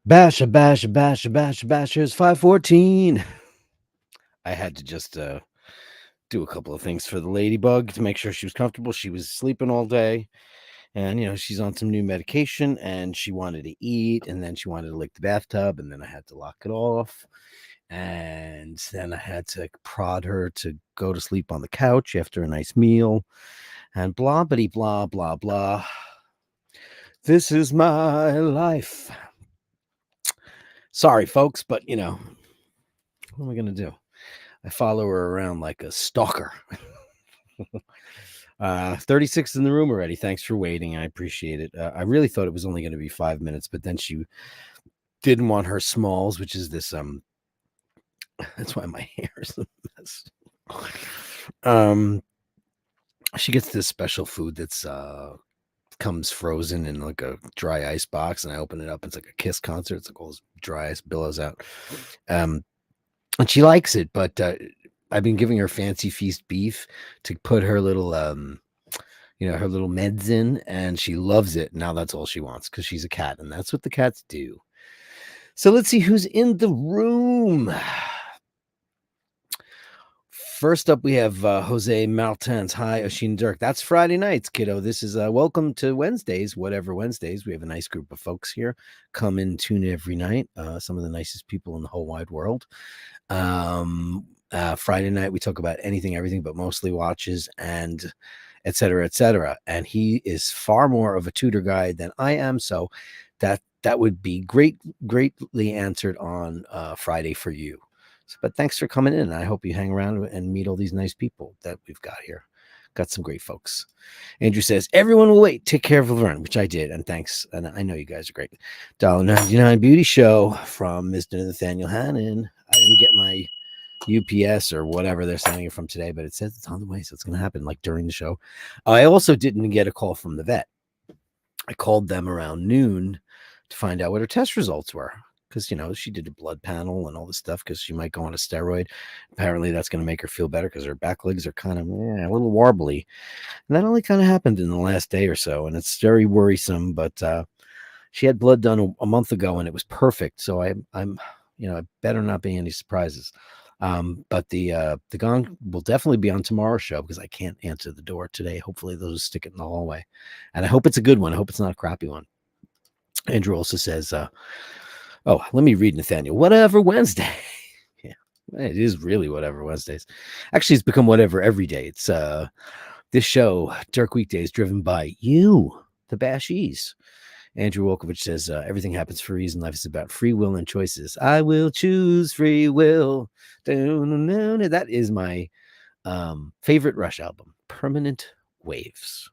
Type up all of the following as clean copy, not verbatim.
Bash, a bash, a bash, a bash, a bash. Here's 514. I had to just do a couple of things for the ladybug to make sure she was comfortable. She was sleeping all day, and she's on some new medication, and she wanted to eat, and then she wanted to lick the bathtub, and then I had to lock it off, and then I had to prod her to go to sleep on the couch after a nice meal, and blah, bitty, blah, blah, blah. This is my life. Sorry, folks, but what am I gonna do? I follow her around like a stalker. 36 in the room already. Thanks for waiting. I appreciate it. I really thought it was only going to be 5 minutes, but then she didn't want her smalls, which is this that's why my hair is a mess. She gets this special food that's comes frozen in like a dry ice box, and I open it up. It's like a Kiss concert. It's like all this dry ice billows out. And she likes it, but I've been giving her Fancy Feast beef to put her little her little meds in, and she loves it. Now that's all she wants because she's a cat, and that's what the cats do. So let's see who's in the room. First up, we have Jose Martins. Hi, Oshin Dirk. That's Friday nights, kiddo. This is welcome to Wednesdays, whatever Wednesdays. We have a nice group of folks here. Come in, tune in every night. Some of the nicest people in the whole wide world. Friday night, we talk about anything, everything, but mostly watches and et cetera, et cetera. And he is far more of a tutor guide than I am. So that would be greatly answered on Friday for you. But thanks for coming in. I hope you hang around and meet all these nice people that we've got here. Got some great folks. Andrew says, everyone will wait. Take care of Laverne, which I did. And thanks. And I know you guys are great. $1.99 beauty show from Mr. Nathaniel Hannon. I didn't get my UPS or whatever they're sending it from today, but it says it's on the way. So it's going to happen like during the show. I also didn't get a call from the vet. I called them around noon to find out what her test results were. Because, she did a blood panel and all this stuff because she might go on a steroid. Apparently, that's going to make her feel better because her back legs are kind of a little warbly. And that only kind of happened in the last day or so. And it's very worrisome. But she had blood done a month ago and it was perfect. So I'm I better not be any surprises. But the gong will definitely be on tomorrow's show because I can't answer the door today. Hopefully, they'll just stick it in the hallway. And I hope it's a good one. I hope it's not a crappy one. Andrew also says, oh, let me read Nathaniel. Whatever Wednesday. Yeah, it is really whatever Wednesdays. Actually, it's become whatever every day. It's this show, Dirk Weekdays, driven by you, the Bashies. Andrew Wolkovich says, everything happens for a reason. Life is about free will and choices. I will choose free will. That is my favorite Rush album, Permanent Waves.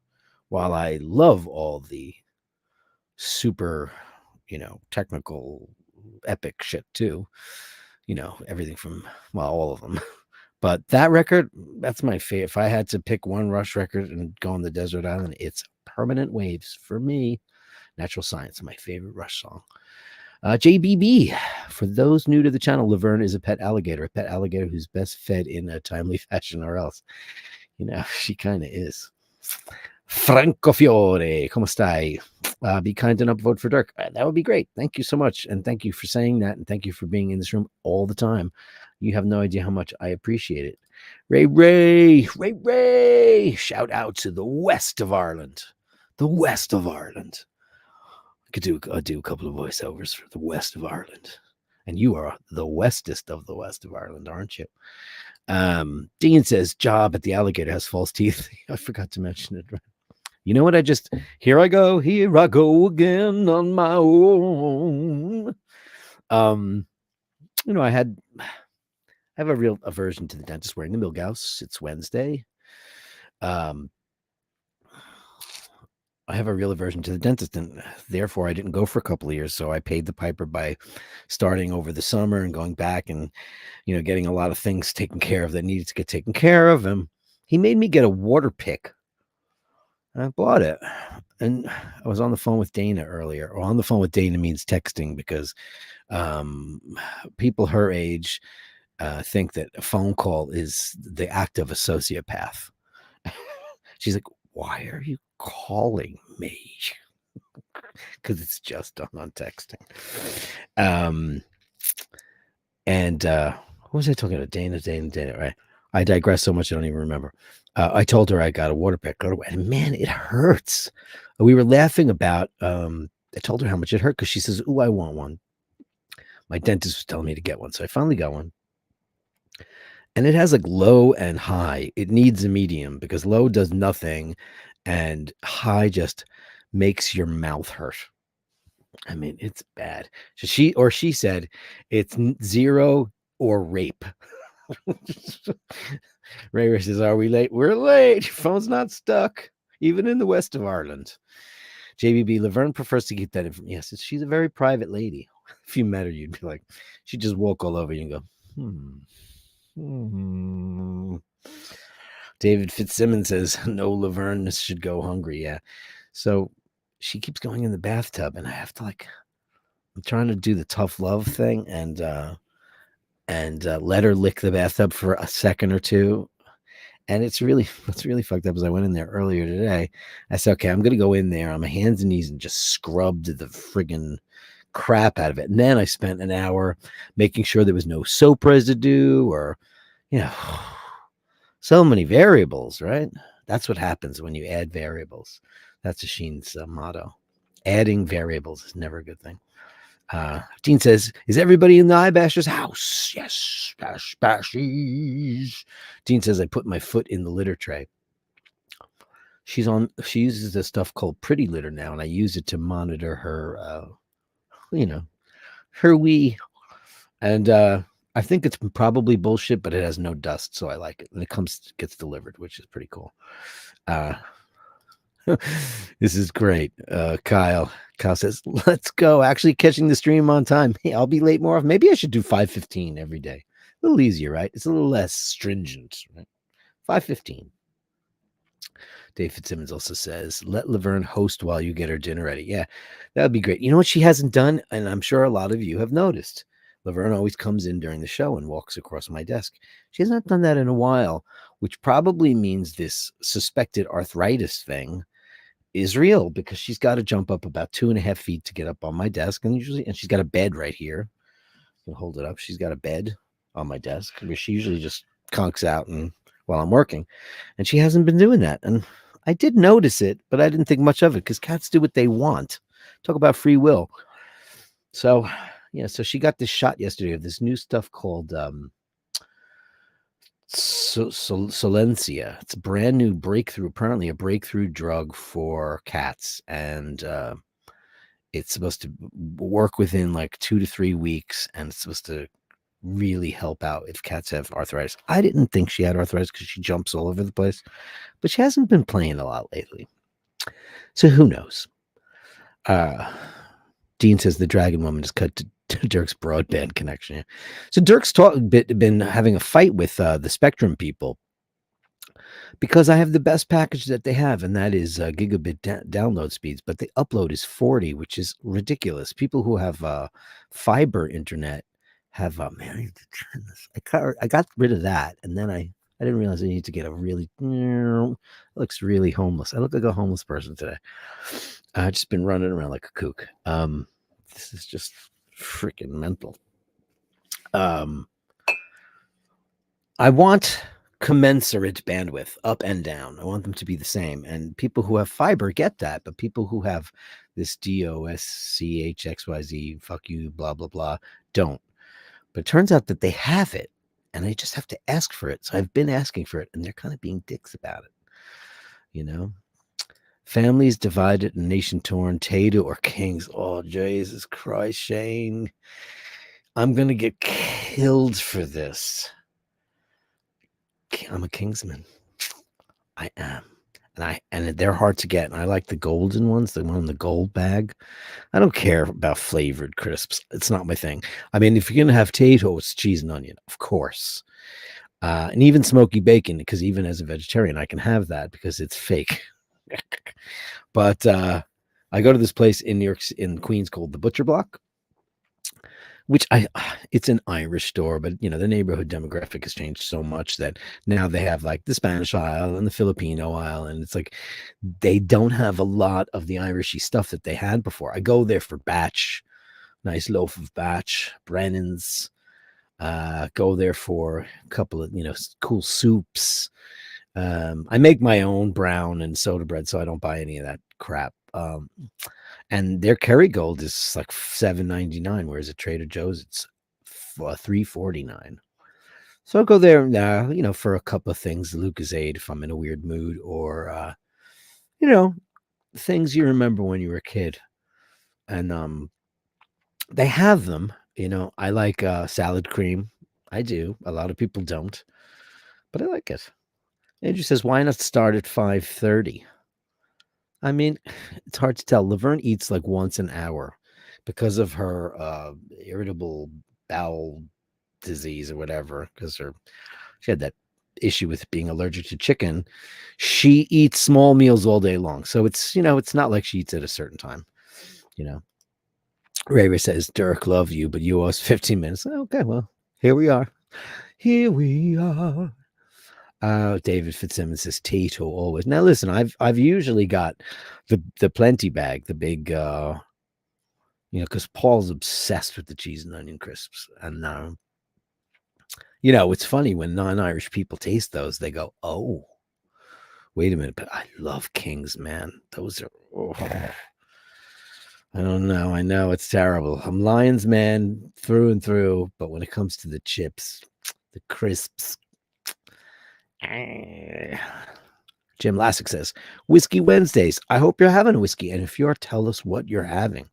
While I love all the super, technical epic shit too, everything from all of them, but that record, that's my favorite. If I had to pick one Rush record and go on the desert island, it's Permanent Waves for me. Natural Science, my favorite Rush song. JBB, for those new to the channel, Laverne is a pet alligator who's best fed in a timely fashion, or else she kind of is. Franco Fiore, come stai? Be kind enough to vote for Dirk. That would be great. Thank you so much. And thank you for saying that. And thank you for being in this room all the time. You have no idea how much I appreciate it. Ray. Shout out to the west of Ireland. The west of Ireland. I could do a couple of voiceovers for the west of Ireland. And you are the westest of the west of Ireland, aren't you? Dean says, job at the alligator has false teeth. I forgot to mention it. You know what? Here I go again on my own. I have a real aversion to the dentist wearing the Milgauss. It's Wednesday. I have a real aversion to the dentist, and therefore I didn't go for a couple of years. So I paid the piper by starting over the summer and going back and, getting a lot of things taken care of that needed to get taken care of. And he made me get a water pick. And I bought it. And I was on the phone with Dana earlier. Or on the phone with Dana means texting, because people her age think that a phone call is the act of a sociopath. She's like, why are you calling me? because it's just done on texting. And what was I talking about? Dana, right? I digress so much I don't even remember. I told her I got a water pick, and man, it hurts. We were laughing about. I told her how much it hurt because she says, "Ooh, I want one." My dentist was telling me to get one, so I finally got one. And it has like low and high. It needs a medium because low does nothing, and high just makes your mouth hurt. I mean, it's bad. So she said it's 0 or rape. Ray says, "Are we late? We're late. Your phone's not stuck, even in the west of Ireland." JBB Laverne prefers to keep that information. Yes, she's a very private lady. If you met her, you'd be like, she'd just walk all over you and go, David Fitzsimmons says, "No, Laverne should go hungry." Yeah. So she keeps going in the bathtub, and I have to I'm trying to do the tough love thing and let her lick the bathtub for a second or two. And what's really fucked up is I went in there earlier today. I said, okay, I'm going to go in there on my hands and knees and just scrubbed the friggin' crap out of it. And then I spent an hour making sure there was no soap residue or, so many variables, right? That's what happens when you add variables. That's Sheen's motto. Adding variables is never a good thing. Dean says, "Is everybody in the Eyebasher's house?" Yes, bashies. Dean says, "I put my foot in the litter tray." She uses this stuff called Pretty Litter now, and I use it to monitor her, her wee. And I think it's probably bullshit, but it has no dust, so I like it. And it gets delivered, which is pretty cool. This is great. Kyle says, "Let's go." Actually catching the stream on time. Hey, I'll be late more often. Maybe I should do 5:15 every day. A little easier, right? It's a little less stringent, right? 5:15. Dave Fitzsimmons also says, "Let Laverne host while you get her dinner ready." Yeah, that would be great. You know what she hasn't done? And I'm sure a lot of you have noticed. Laverne always comes in during the show and walks across my desk. She has not done that in a while, which probably means this suspected arthritis thing is real because she's got to jump up about 2.5 feet to get up on my desk. And she's got a bed right here. You can hold it up. She's got a bed on my desk where she usually just conks out while I'm working. And she hasn't been doing that. And I did notice it, but I didn't think much of it because cats do what they want. Talk about free will. So, so she got this shot yesterday of this new stuff called Solensia. It's a brand new apparently a breakthrough drug for cats. And it's supposed to work within like 2 to 3 weeks. And it's supposed to really help out if cats have arthritis. I didn't think she had arthritis because she jumps all over the place, but she hasn't been playing a lot lately. So who knows? Dean says the Dragon Woman is cut to Dirk's broadband connection. So Dirk's been having a fight with the Spectrum people because I have the best package that they have, and that is gigabit download speeds, but the upload is 40, which is ridiculous. People who have fiber internet have man, I need to turn this. I got rid of that, and then I didn't realize I need to get a really it looks really homeless. I look like a homeless person today. I've just been running around like a kook. This is just freaking mental. I want commensurate bandwidth up and down. I want them to be the same. And people who have fiber get that, but people who have this DOSCHXYZ, fuck you, blah, blah, blah, don't. But it turns out that they have it, and I just have to ask for it. So I've been asking for it, and they're kind of being dicks about it. Families divided, nation torn, Tato or Kings. Oh, Jesus Christ, Shane. I'm going to get killed for this. I'm a Kingsman. I am. And they're hard to get. And I like the golden ones, the one in the gold bag. I don't care about flavored crisps. It's not my thing. I mean, if you're going to have Tato, it's cheese and onion, of course. And even smoky bacon, because even as a vegetarian, I can have that because it's fake. But I go to this place in New York, in Queens, called the Butcher Block, which it's an Irish store, but the neighborhood demographic has changed so much that now they have like the Spanish aisle and the Filipino aisle, and it's like they don't have a lot of the Irishy stuff that they had before. I go there for batch, nice loaf of batch, Brennan's. Go there for a couple of cool soups. I make my own brown and soda bread, so I don't buy any of that crap. And their Kerrygold is like $7.99, whereas at Trader Joe's it's $3.49. So I'll go there, for a couple of things, Lucozade if I'm in a weird mood, or things you remember when you were a kid. And they have them. I like salad cream. I do. A lot of people don't, but I like it. Andrew says, "Why not start at 5:30?" I mean, it's hard to tell. Laverne eats like once an hour because of her irritable bowel disease or whatever. Because she had that issue with being allergic to chicken. She eats small meals all day long, so it's not like she eats at a certain time. Ray says, "Dirk, love you, but you owe us 15 minutes." Okay, well, here we are. Here we are. David Fitzsimmons says Tato always. Now listen, I've usually got the plenty bag, the big because Paul's obsessed with the cheese and onion crisps. And it's funny when non-Irish people taste those, they go, "Oh, wait a minute, but I love Kings, man. Those are I don't know. I know it's terrible. I'm Lions man through and through, but when it comes to the chips, the crisps." Jim Lassick says, "Whiskey Wednesdays. I hope you're having a whiskey. And if you're, tell us what you're having."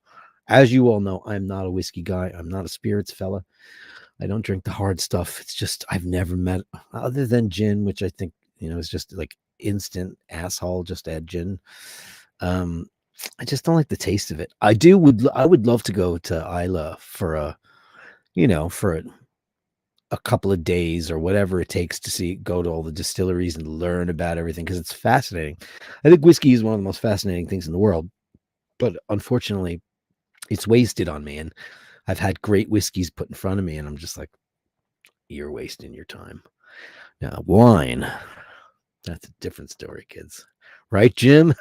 As you all know, I'm not a whiskey guy. I'm not a spirits fella. I don't drink the hard stuff. It's just, I've never met, other than gin, which I think, is just like instant asshole, just add gin. I just don't like the taste of it. I would love to go to Isla for a couple of days or whatever it takes to go to all the distilleries and learn about everything, because it's fascinating. I think whiskey is one of the most fascinating things in the world, but unfortunately it's wasted on me. And I've had great whiskeys put in front of me and I'm just like, you're wasting your time. Now wine, that's a different story, kids. Right, Jim?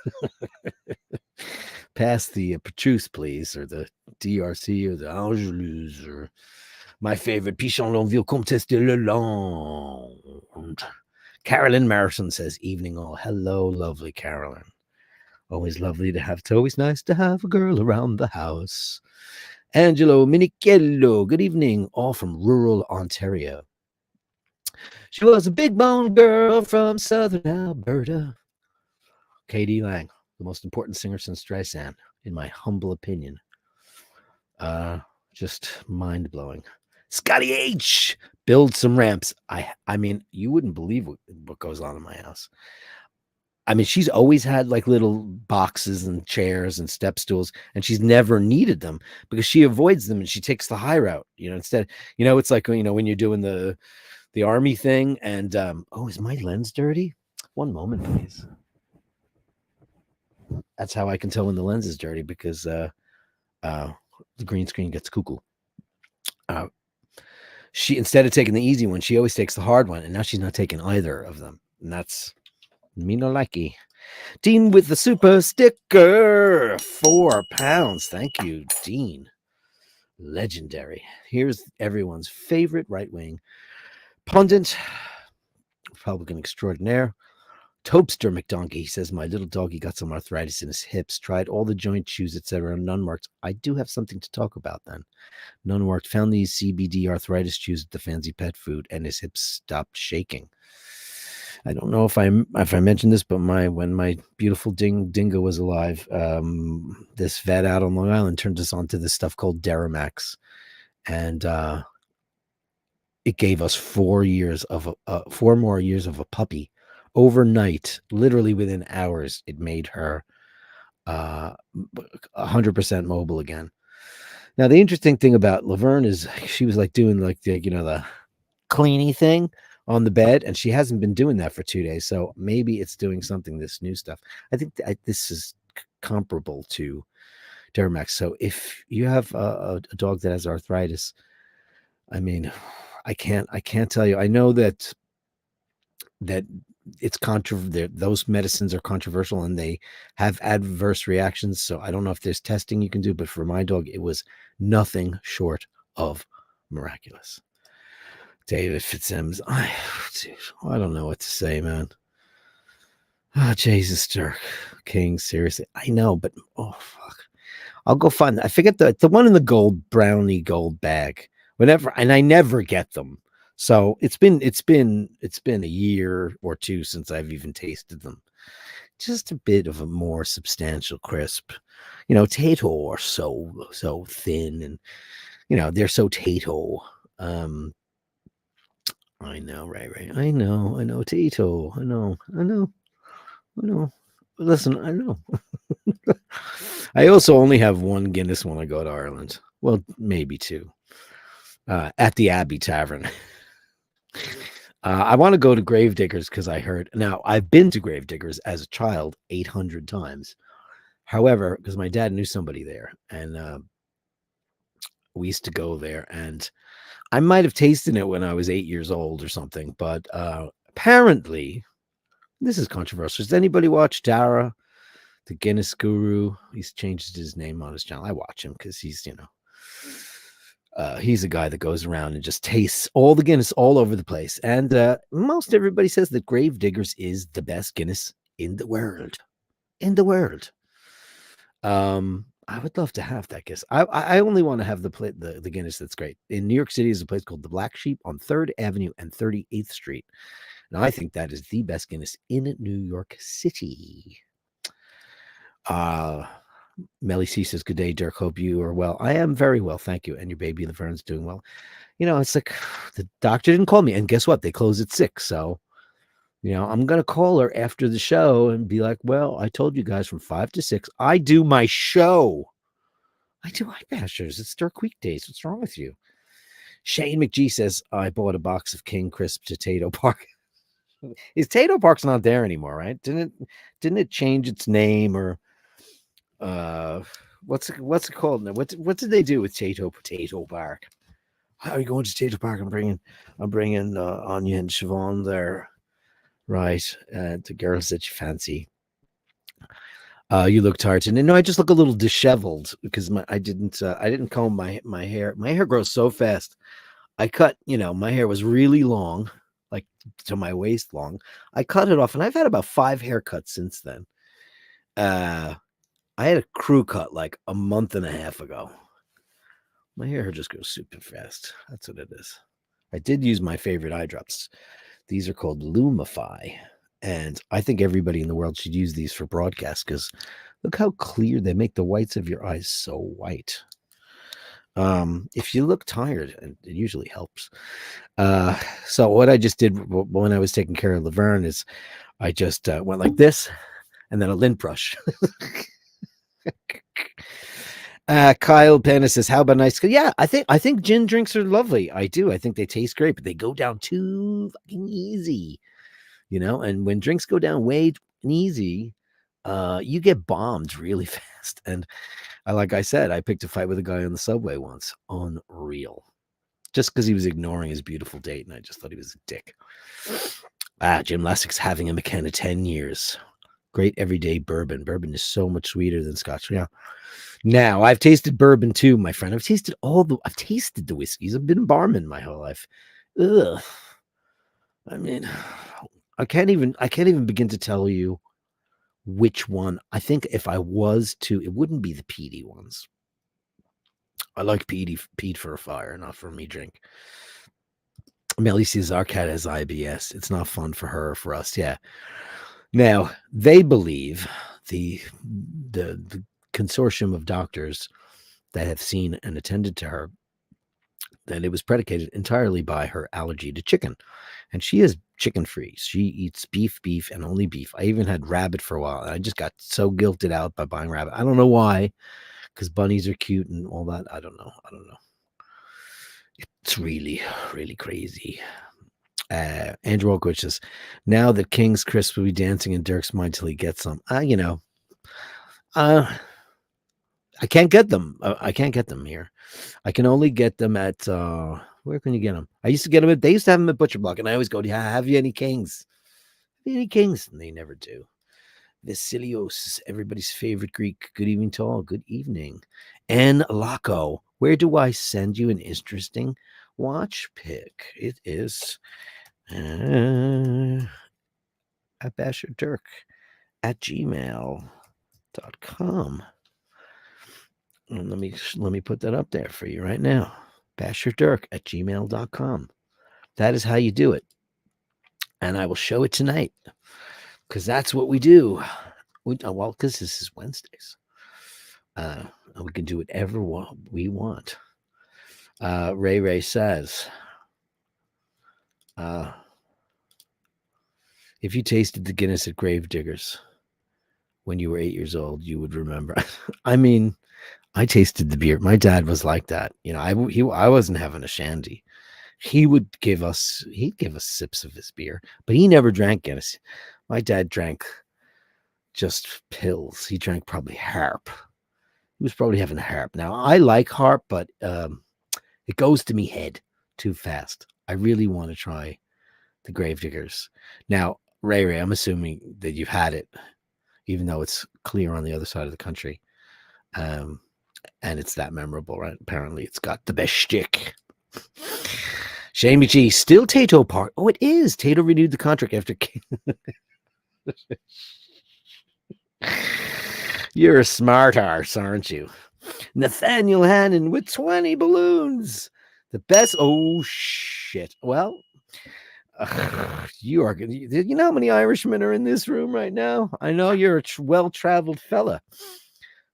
Pass the Petrus, please, or the DRC, or the Angelus, or my favorite, Pichon Longueville, Comtesse de Lalande. Carolyn Marison says, "Evening all." Hello, lovely Carolyn. Always lovely to have. It's always nice to have a girl around the house. Angelo Minichello, good evening, all from rural Ontario. She was a big bone girl from southern Alberta. Katie Lang, the most important singer since Streisand, in my humble opinion. Just mind-blowing. Scotty H, build some ramps. I mean, you wouldn't believe what goes on in my house. I mean, she's always had like little boxes and chairs and step stools, and she's never needed them because she avoids them and she takes the high route. Instead, it's like when you're doing the army thing. And is my lens dirty? One moment, please. That's how I can tell when the lens is dirty, because the green screen gets cuckoo. She, instead of taking the easy one, she always takes the hard one, and now she's not taking either of them, and that's me no likey. Dean with the super sticker, £4. Thank you, Dean. Legendary. Here's everyone's favorite right-wing pundit, Republican extraordinaire, Topster McDonkey. He says, "My little doggy got some arthritis in his hips, tried all the joint chews, etc. None worked." I do have something to talk about then. None worked. Found these CBD arthritis chews at the fancy pet food, and his hips stopped shaking. I don't know if I mentioned this, but when my beautiful dingo was alive, this vet out on Long Island turned us on to this stuff called Deramax, and it gave us 4 years of 4 more years of a puppy. Overnight, literally within hours, it made her 100% mobile again. Now, the interesting thing about Laverne is she was like doing like the cleany thing on the bed, and she hasn't been doing that for 2 days. So maybe it's doing something, this new stuff. I think this is comparable to Duramax. So if you have a dog that has arthritis, I mean, I can't tell you. I know that it's those medicines are controversial and they have adverse reactions. So I don't know if there's testing you can do, but for my dog, it was nothing short of miraculous. David Fitzsimmons, I don't know what to say, man. Oh, Jesus, Dirk King, seriously, I know, but oh fuck, I'll go find. I forget the one in the gold bag, whatever, and I never get them. So it's been a year or two since I've even tasted them. Just a bit of a more substantial crisp. Tato are so thin, and they're so Tato. Um, I know, right. I know, Tato. I know. Listen, I know. I also only have one Guinness when I go to Ireland. Well, maybe two. At the Abbey Tavern. I want to go to Gravediggers because I heard. Now, I've been to Gravediggers as a child 800 times. However, because my dad knew somebody there, and we used to go there, and I might have tasted it when I was 8 years old or something. But apparently, this is controversial. Does anybody watch Dara, the Guinness guru? He's changed his name on his channel. I watch him because he's a guy that goes around and just tastes all the Guinness all over the place. And most everybody says that Gravediggers is the best Guinness in the world. In the world. I would love to have that Guinness. I only want to have the Guinness that's great. In New York City is a place called the Black Sheep on 3rd Avenue and 38th Street. And I think that is the best Guinness in New York City. Melly C says, "Good day, Dirk. Hope you are well." I am very well, thank you. And your baby Laverne's doing well. It's like the doctor didn't call me, and guess what? They close at 6. So, I'm gonna call her after the show and be like, "Well, I told you guys from 5 to 6. I do my show. I do Eye Bashers. It's Dirk Weekdays. What's wrong with you?" Shane McGee says, "I bought a box of King Crisp Tato Park." Is Tato Park's not there anymore, right? Didn't it change its name, or what's it called now? What did they do with Potato Park? How are you going to Tato Park? I'm bringing Anya and Siobhan there, right? The girls that you fancy. You look tired today. No, I just look a little disheveled because I didn't comb my hair. My hair grows so fast. I cut, my hair was really long, like to my waist long. I cut it off, and I've had about 5 haircuts since then. I had a crew cut like a month and a half ago. My hair just goes super fast. That's what it is. I did use my favorite eye drops. These are called Lumify. And I think everybody in the world should use these for broadcast because look how clear they make the whites of your eyes so white. If you look tired, and it usually helps. So what I just did when I was taking care of Laverne is I just went like this and then a lint brush. Kyle Penna says, "How about nice?" Yeah, I think gin drinks are lovely. I do. I think they taste great, but they go down too fucking easy, And when drinks go down way easy, you get bombed really fast. And like I said, I picked a fight with a guy on the subway once. Unreal, just because he was ignoring his beautiful date, and I just thought he was a dick. Jim Lasseck's having a McKenna 10 years. Great everyday bourbon. Bourbon is so much sweeter than Scotch. Yeah. Now I've tasted bourbon too, my friend. I've tasted the whiskeys. I've been a barman my whole life. Ugh. I mean, I can't even begin to tell you which one. I think if I was to, it wouldn't be the peaty ones. I like peat for a fire, not for me drink. Melly says our cat has IBS. It's not fun for her or for us. Yeah. Now they believe the consortium of doctors that have seen and attended to her that it was predicated entirely by her allergy to chicken, and she is chicken free. She eats beef, and only beef. I even had rabbit for a while, and I just got so guilted out by buying rabbit. I don't know why, because bunnies are cute and all that. I don't know. It's really, really crazy. Andrew Olkowicz says, "Now that King's Crisp will be dancing in Dirk's mind till he gets some." I can't get them. I can't get them here. I can only get them at where can you get them? I used to get them at. They used to have them at Butcher Block, and I always go, "Yeah, have you any kings? Have you any kings?" And they never do. Vasilios, everybody's favorite Greek. Good evening to all. Good evening. And Laco, where do I send you an interesting watch pick? It is at Basher Dirk at gmail.com. And let me put that up there for you right now. Basher Dirk at gmail.com. That is how you do it. And I will show it tonight because that's what we do. Well, because this is Wednesdays. We can do whatever we want. Ray says, if you tasted the Guinness at Gravediggers when you were 8 years old, you would remember. I mean, I tasted the beer. My dad was like that. You know, I wasn't having a shandy. He'd give us sips of his beer, but he never drank Guinness. My dad drank just pills. He drank probably Harp. He was probably having a Harp. Now I like Harp, but it goes to me head too fast. I really want to try the Gravediggers. Now, Ray, I'm assuming that you've had it, even though it's clear on the other side of the country. And it's that memorable, right? Apparently, it's got the best shtick. Shamey G, still Tato Park. Oh, it is. Tato renewed the contract after. You're a smart arse, aren't you? Nathaniel Hannon with 20 balloons. The best. Oh, shit. Well, you are. You know how many Irishmen are in this room right now? I know you're a well-traveled fella.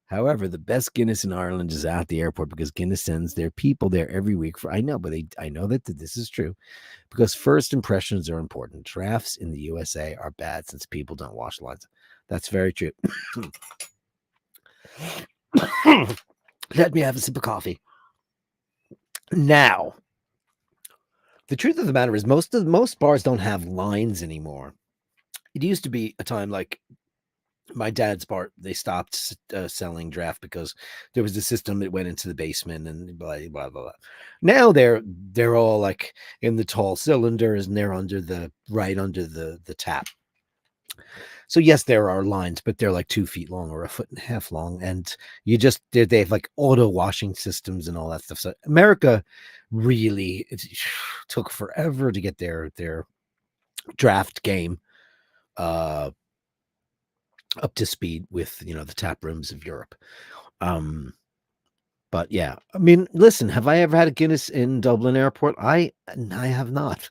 However, the best Guinness in Ireland is at the airport because Guinness sends their people there every week. I know that this is true because first impressions are important. Drafts in the USA are bad since people don't wash lines. That's very true. Let me have a sip of coffee. Now, the truth of the matter is most bars don't have lines anymore. It used to be a time like my dad's bar, they stopped selling draft because there was a system that went into the basement and blah blah blah. Now they're all like in the tall cylinders and they're right under the tap. So yes, there are lines, but they're like 2 feet long or a foot and a half long, and they have like auto washing systems and all that stuff. So America really took forever to get their draft game up to speed with the tap rooms of Europe. But yeah, I mean, listen, have I ever had a Guinness in Dublin Airport? I have not,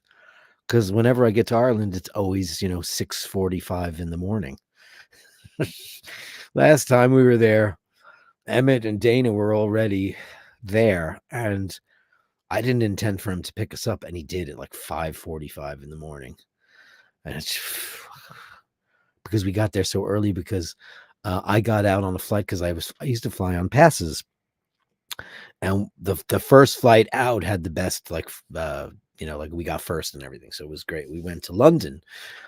because whenever I get to Ireland, it's always 6:45 in the morning. Last time we were there, Emmett and Dana were already there, and I didn't intend for him to pick us up, and he did at like 5:45 in the morning, and it's because we got there so early because I got out on a flight because I used to fly on passes, and the first flight out had the best like we got first and everything, so it was great. We went to London.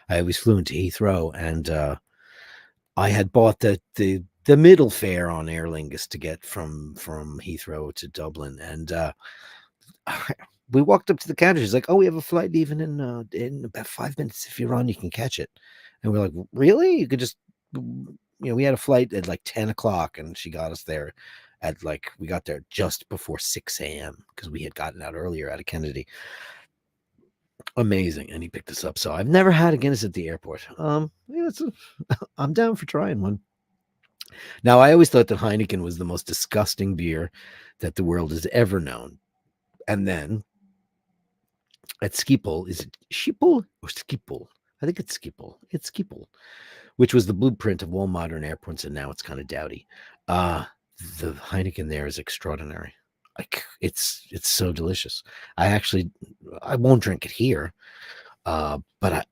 I always flew into Heathrow, and I had bought the middle fare on Aer Lingus to get from Heathrow to Dublin, and we walked up to the counter. She's like, "Oh, we have a flight leaving in about 5 minutes. If you're on, you can catch it." And we're like, "Really? You could just." We had a flight at like 10 o'clock, and she got us there at we got there just before 6 a.m. because we had gotten out earlier out of Kennedy. Amazing. And he picked us up. So I've never had a Guinness at the airport. I'm down for trying one. Now, I always thought that Heineken was the most disgusting beer that the world has ever known. And then at Schiphol, is it Schiphol or Schiphol? I think it's Schiphol. It's Schiphol, which was the blueprint of all modern airports, and now it's kind of dowdy. The Heineken there is extraordinary. It's so delicious. I won't drink it here, but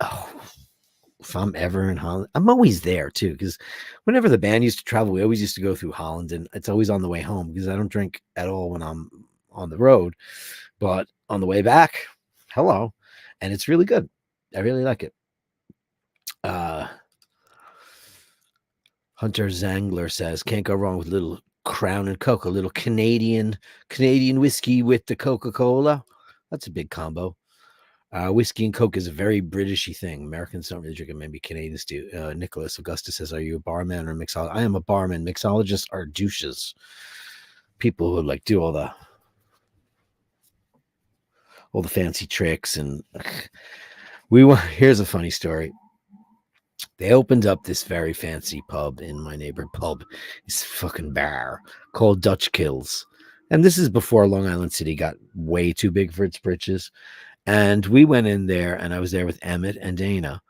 if I'm ever in Holland, I'm always there too. Because whenever the band used to travel, we always used to go through Holland, and it's always on the way home because I don't drink at all when I'm on the road. But on the way back, hello, and it's really good. I really like it. Hunter Zangler says, "Can't go wrong with little Crown and Coke, a little Canadian whiskey with the Coca-Cola. That's a big combo. Whiskey and Coke is a very Britishy thing. Americans don't really drink it. Maybe Canadians do. Nicholas Augustus says, "Are you a barman or mixologist?" I am a barman. Mixologists are douches. People who like do all the fancy tricks. And here's a funny story. They opened up this very fancy pub in my neighborhood. This fucking bar called Dutch Kills. And this is before Long Island City got way too big for its britches. And we went in there, and I was there with Emmett and Dana.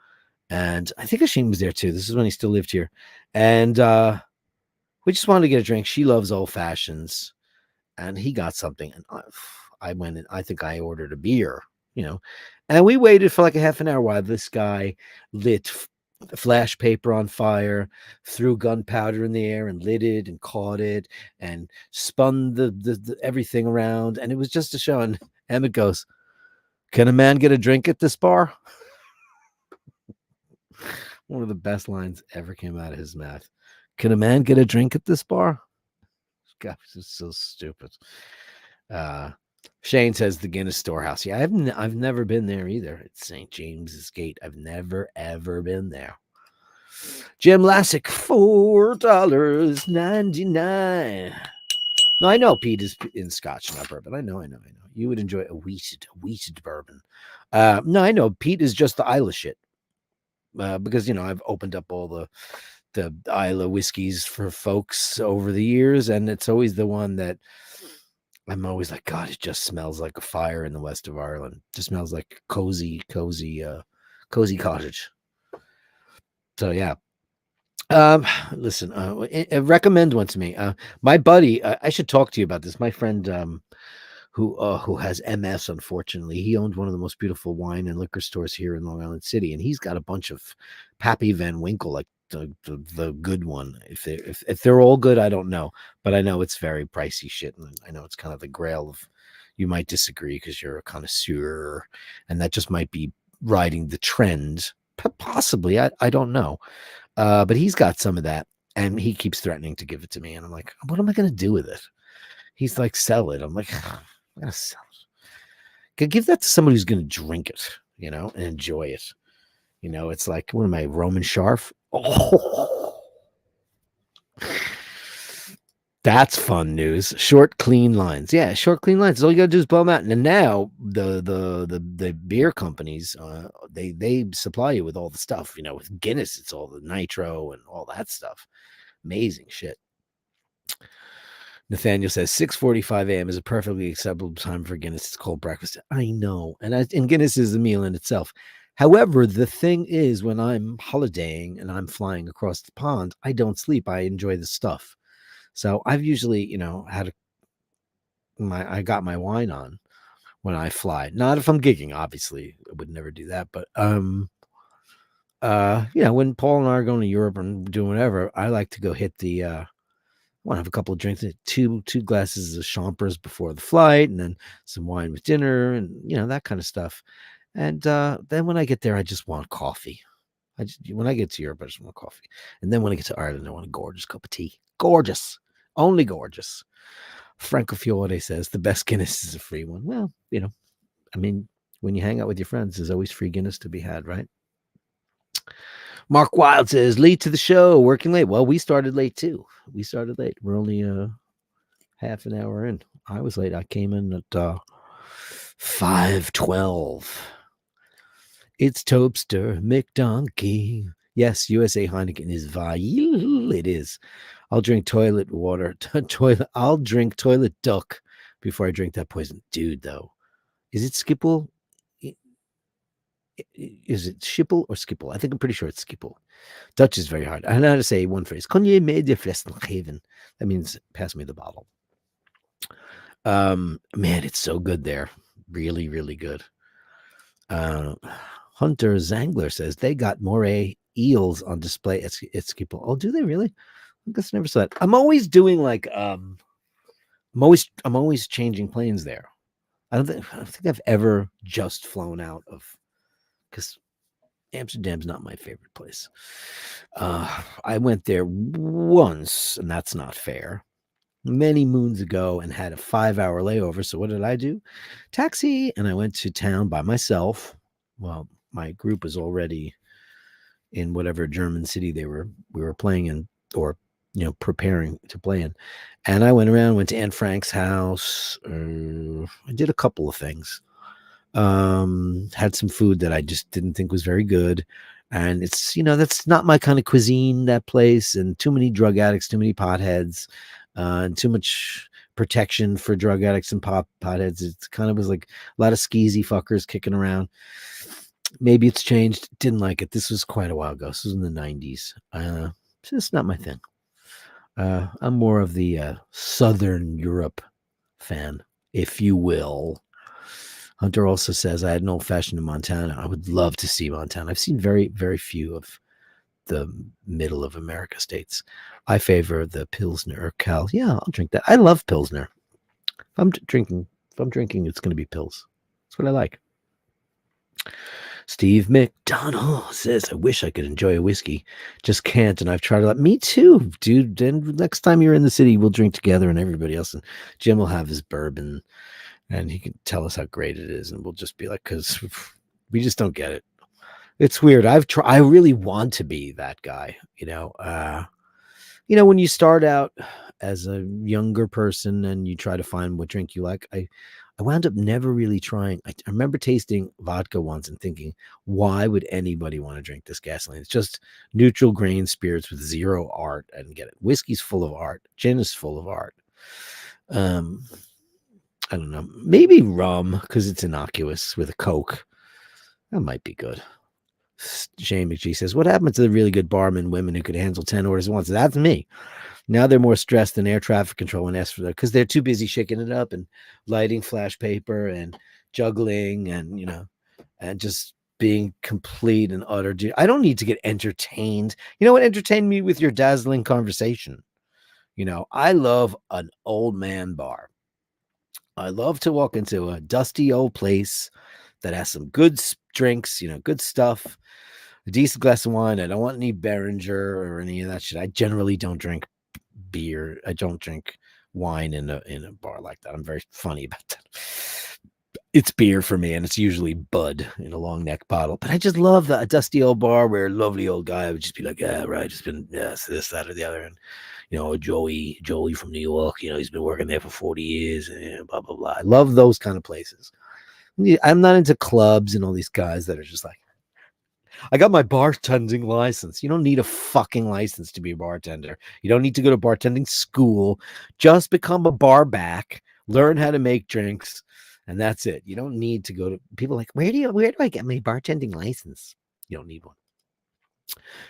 And I think Asheen was there too. This is when he still lived here. And we just wanted to get a drink. She loves old fashions. And he got something. And I went in. I think I ordered a beer, And we waited for like a half an hour while this guy lit flash paper on fire, threw gunpowder in the air and lit it and caught it and spun the everything around. And it was just a show. And Emmett goes, "Can a man get a drink at this bar?" One of the best lines ever came out of his mouth. "Can a man get a drink at this bar?" God, this is so stupid. Shane says the Guinness Storehouse. Yeah, I've never been there either. It's St. James's Gate. I've never ever been there. Jim Lassick, $4.99. No, I know Pete is in Scotch, not bourbon. I know. You would enjoy a wheated bourbon. No, I know Pete is just the Isla shit. Because I've opened up all the Isla whiskeys for folks over the years, and it's always the one that I'm always like, God, it just smells like a fire in the west of Ireland. It just smells like cozy cottage. So yeah. Listen, recommend one to me. My buddy, I should talk to you about this. My friend, who has MS, unfortunately, he owned one of the most beautiful wine and liquor stores here in Long Island City, and he's got a bunch of Pappy Van Winkle, like the good one. If they're all good, I don't know, but I know it's very pricey shit, and I know it's kind of the grail of. You might disagree because you're a connoisseur, and that just might be riding the trend. Possibly, I don't know. But he's got some of that, and he keeps threatening to give it to me. And I'm like, what am I going to do with it? He's like, sell it. I'm like, I'm going to sell it. Give that to somebody who's going to drink it, and enjoy it. It's like, what am I, Roman Scharf? Oh, that's fun news. Short, clean lines. Yeah, short, clean lines. All you got to do is blow them out. And now the beer companies, they supply you with all the stuff. With Guinness, it's all the nitro and all that stuff. Amazing shit. Nathaniel says 6:45 a.m. is a perfectly acceptable time for Guinness. It's called breakfast. I know, and Guinness is a meal in itself. However, the thing is, when I'm holidaying and I'm flying across the pond, I don't sleep. I enjoy the stuff. So I've usually, I got my wine on when I fly. Not if I'm gigging, obviously. I would never do that. But when Paul and I are going to Europe and doing whatever, I like to go hit the I want to have a couple of drinks, two glasses of champers before the flight, and then some wine with dinner, and that kind of stuff. And then when I get there, I just want coffee. When I get to Europe, I just want coffee. And then when I get to Ireland, I want a gorgeous cup of tea. Gorgeous. Only gorgeous. Franco Fiore says the best Guinness is a free one. Well, when you hang out with your friends, there's always free Guinness to be had, right? Mark Wild says, late to the show, working late. Well, we started late too. We're only half an hour in. I was late. I came in at 5:12. It's Topster McDonkey. Yes, USA Heineken is vile. It is. I'll drink toilet water. I'll drink toilet duck before I drink that poison. Dude, though. Is it Skipple? Is it Schipple or Skipple? I think I'm pretty sure it's Skipple. Dutch is very hard. I know how to say one phrase. Kan je mij de fles nog geven? That means pass me the bottle. Man, it's so good there. Really, really good. Hunter Zangler says they got moray eels on display at Skipple. Oh, do they really? I guess I never saw that. I'm always doing like I'm always changing planes there. I don't think I've ever just flown out of, because Amsterdam's not my favorite place. I went there once, and that's not fair. many moons ago and had a 5-hour layover. So what did I do? Taxi, and I went to town by myself. Well, my group was already in whatever German city we were playing in, or preparing to play in. And I went around, went to Anne Frank's house. I did a couple of things. Had some food that I just didn't think was very good. And it's, that's not my kind of cuisine, that place, and too many drug addicts, too many potheads, and too much protection for drug addicts and potheads. It kind of was like a lot of skeezy fuckers kicking around. Maybe it's changed. Didn't like it. This was quite a while ago. This was in the 90s. It's just not my thing. I'm more of the Southern Europe fan, if you will. Hunter also says, I had an old fashioned in Montana. I would love to see Montana. I've seen very, very few of the middle of America states. I favor the Pilsner or Cal. Yeah, I'll drink that. I love Pilsner. If I'm drinking, it's going to be Pils. That's what I like. Steve McDonald says, I wish I could enjoy a whiskey. Just can't. And I've tried a lot. Me too, dude. And next time you're in the city, we'll drink together and everybody else. And Jim will have his bourbon and he can tell us how great it is. And we'll just be like, because we just don't get it. It's weird. I really want to be that guy, when you start out as a younger person and you try to find what drink you like, I wound up never really trying. I remember tasting vodka once and thinking, why would anybody want to drink this gasoline? It's just neutral grain spirits with zero art. I didn't get it. Whiskey's full of art. Gin is full of art. I don't know. Maybe rum because it's innocuous with a Coke. That might be good. Shane McGee says, what happened to the really good barman women who could handle 10 orders at once? That's me. Now they're more stressed than air traffic control and ask for that because they're too busy shaking it up and lighting flash paper and juggling and, and just being complete and utter. I don't need to get entertained. You know what? Entertain me with your dazzling conversation. I love an old man bar. I love to walk into a dusty old place that has some good drinks, good stuff, a decent glass of wine. I don't want any Behringer or any of that shit. I generally don't drink beer. I don't drink wine in a bar like that. I'm very funny about that. It's beer for me, and it's usually Bud in a long neck bottle. But I just love a dusty old bar where a lovely old guy would just be like, yeah, right, it's been this, that, or the other. And Joey from New York, he's been working there for 40 years, and blah, blah, blah. I love those kind of places. I'm not into clubs and all these guys that are just like, I got my bartending license. You don't need a fucking license to be a bartender. You don't need to go to bartending school. Just become a bar back, learn how to make drinks, and that's it. You don't need to go to people like, where do I get my bartending license? You don't need one.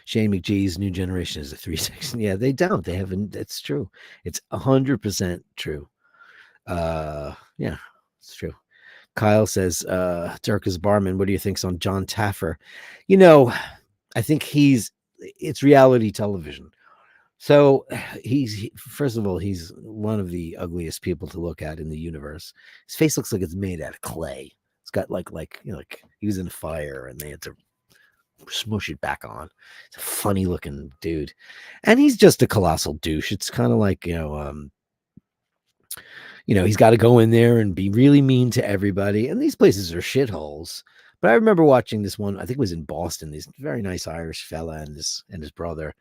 Shane McGee's new generation is a 3-6. Yeah, they don't. They haven't. That's true. It's 100% true. Yeah, it's true. Kyle says, Dirk is barman. What do you think's on John Taffer? I think it's reality television. So first of all, he's one of the ugliest people to look at in the universe. His face looks like it's made out of clay. It's got like he was in a fire and they had to smush it back on. It's a funny looking dude. And he's just a colossal douche. It's kind of like, he's got to go in there and be really mean to everybody. And these places are shitholes. But I remember watching this one, I think it was in Boston, this very nice Irish fella and his brother.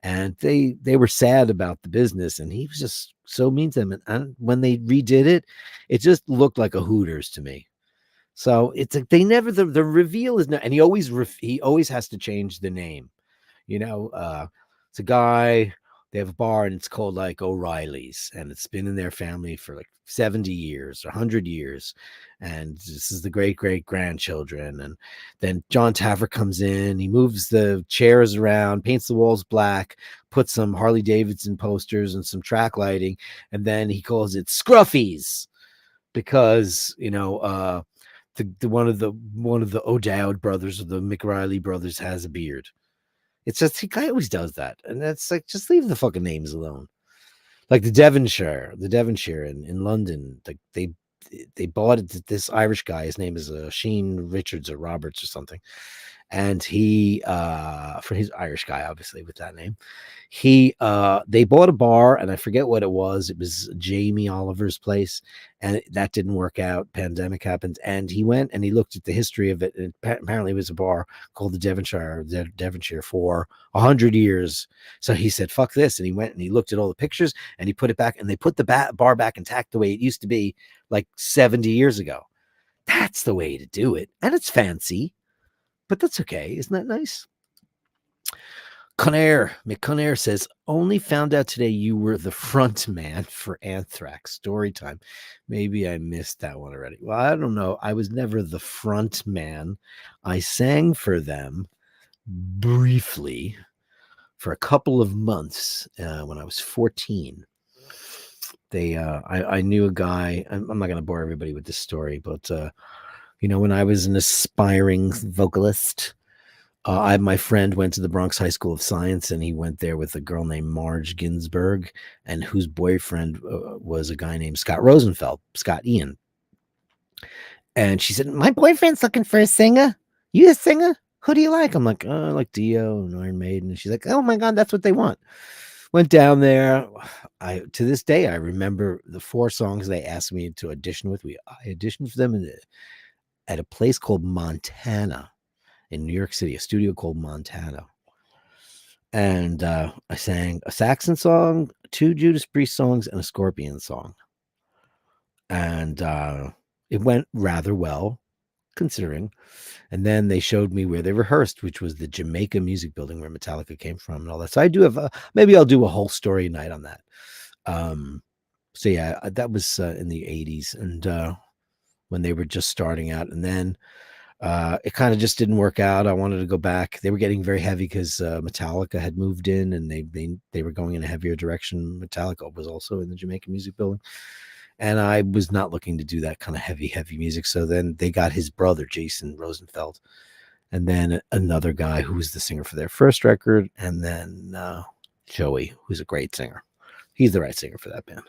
And they were sad about the business. And he was just so mean to them. And when they redid it, it just looked like a Hooters to me. So it's like they never, the reveal is not, and he always has to change the name. It's a guy. They have a bar and it's called like O'Reilly's and it's been in their family for like 70 years or 100 years. And this is the great grandchildren. And then John Taffer comes in, he moves the chairs around, paints the walls black, puts some Harley Davidson posters and some track lighting. And then he calls it Scruffy's because, one of the O'Dowd brothers or the McRiley brothers has a beard. It's just the guy always does that, and that's like just leave the fucking names alone. Like the Devonshire in London, like they bought it. This Irish guy, his name is Sheen Richards or Roberts or something, and he for his Irish guy, obviously with that name, he they bought a bar, and I forget what it was. It was Jamie Oliver's place, and that didn't work out. Pandemic happened, and he went and he looked at the history of it, and apparently it was a bar called the Devonshire for 100 years. So he said, fuck this, and he went and he looked at all the pictures, and he put it back, and they put the bar back intact the way it used to be like 70 years ago. That's the way to do it, and it's fancy, but that's okay. Isn't that nice? McConair says, only found out today you were the front man for Anthrax. Story time. Maybe I missed that one already. Well, I don't know. I was never the front man. I sang for them briefly for a couple of months when I was 14. I knew a guy. I'm not going to bore everybody with this story, but when I was an aspiring vocalist, my friend went to the Bronx High School of Science, and he went there with a girl named Marge Ginsburg, and whose boyfriend was a guy named Scott Rosenfeld, Scott Ian. And she said, my boyfriend's looking for a singer. You a singer? Who do you like? I'm like, I like Dio and Iron Maiden. And she's like, oh my God, that's what they want. Went down there. To this day, I remember the 4 songs they asked me to audition with. I auditioned for them at a place called Montana in New York City, a studio called Montana. And I sang a Saxon song, 2 Judas Priest songs, and a Scorpion song. And it went rather well, considering. And then they showed me where they rehearsed, which was the Jamaica Music Building where Metallica came from and all that. So I do have maybe I'll do a whole story night on that. So yeah, that was in the 80s, and when they were just starting out. And then it kind of just didn't work out. I wanted to go back. They were getting very heavy because Metallica had moved in, and they were going in a heavier direction. Metallica was also in the Jamaica Music Building, and I was not looking to do that kind of heavy music. So then they got his brother, Jason Rosenfeld, and then another guy who was the singer for their first record, and then Joey, who's a great singer. He's the right singer for that band.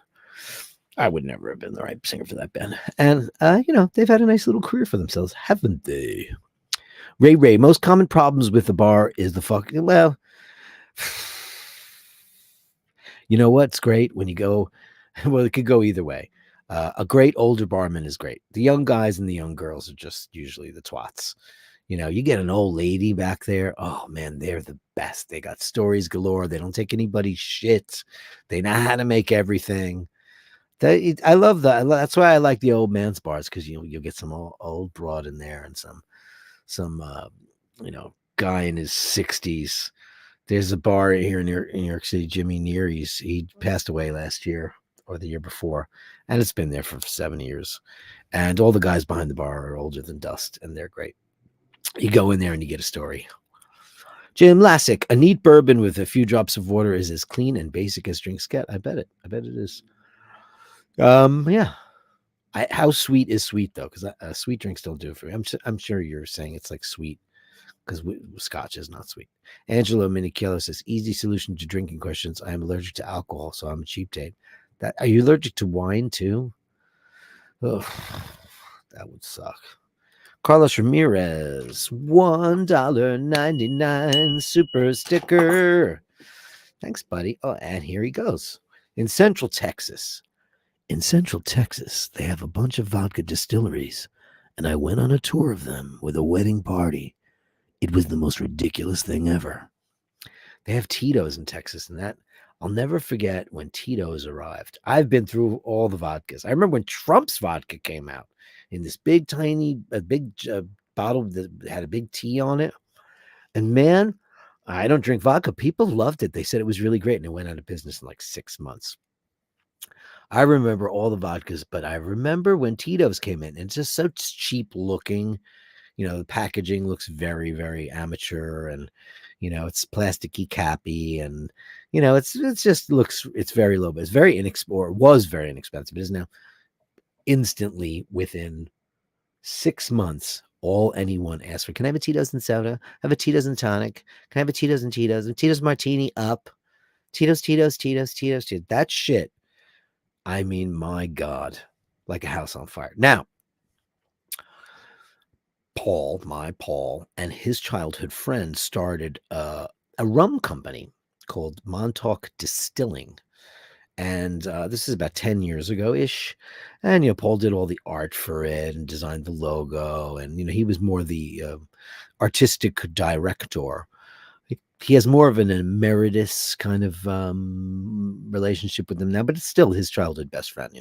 I would never have been the right singer for that band. And, they've had a nice little career for themselves, haven't they? Ray, most common problems with the bar is the fucking, well, you know what's great when you go, well, it could go either way. A great older barman is great. The young guys and the young girls are just usually the twats. You get an old lady back there. Oh, man, they're the best. They got stories galore. They don't take anybody's shit. They know how to make everything. I love that. That's why I like the old man's bars, because you'll get some old broad in there and some guy in his 60s. There's a bar here in New York City, Jimmy Neer. He passed away last year or the year before, and it's been there for 7 years. And all the guys behind the bar are older than dust, and they're great. You go in there and you get a story. Jim Lassick, a neat bourbon with a few drops of water is as clean and basic as drinks get. I bet it is. Yeah. How sweet is sweet though? Because sweet drinks don't do it for me. I'm sure you're saying it's like sweet because Scotch is not sweet. Angelo Minichello says, easy solution to drinking questions. I am allergic to alcohol, so I'm a cheap date. Are you allergic to wine too? Oh, that would suck. Carlos Ramirez, $1.99 super sticker. Thanks, buddy. Oh, and here he goes. In Central Texas, they have a bunch of vodka distilleries, and I went on a tour of them with a wedding party. It was the most ridiculous thing ever. They have Tito's in Texas, and that I'll never forget when Tito's arrived. I've been through all the vodkas. I remember when Trump's vodka came out in this big bottle that had a big T on it. And man, I don't drink vodka. People loved it. They said it was really great, and it went out of business in like 6 months. I remember all the vodkas, but I remember when Tito's came in, and it's just so cheap looking. The packaging looks very, very amateur, and it's plasticky cappy, and it's very low, but it's very inexpensive. Was very inexpensive. It is now instantly within 6 months. All anyone asks for, can I have a Tito's and soda? Have a Tito's and tonic? Can I have a Tito's and Tito's? And Tito's martini up. Tito's. That shit. I mean, my God, like a house on fire. Now, Paul, and his childhood friend started a rum company called Montauk Distilling. And this is about 10 years ago ish. And, Paul did all the art for it and designed the logo. And, he was more the artistic director. He has more of an emeritus kind of relationship with them now, but it's still his childhood best friend.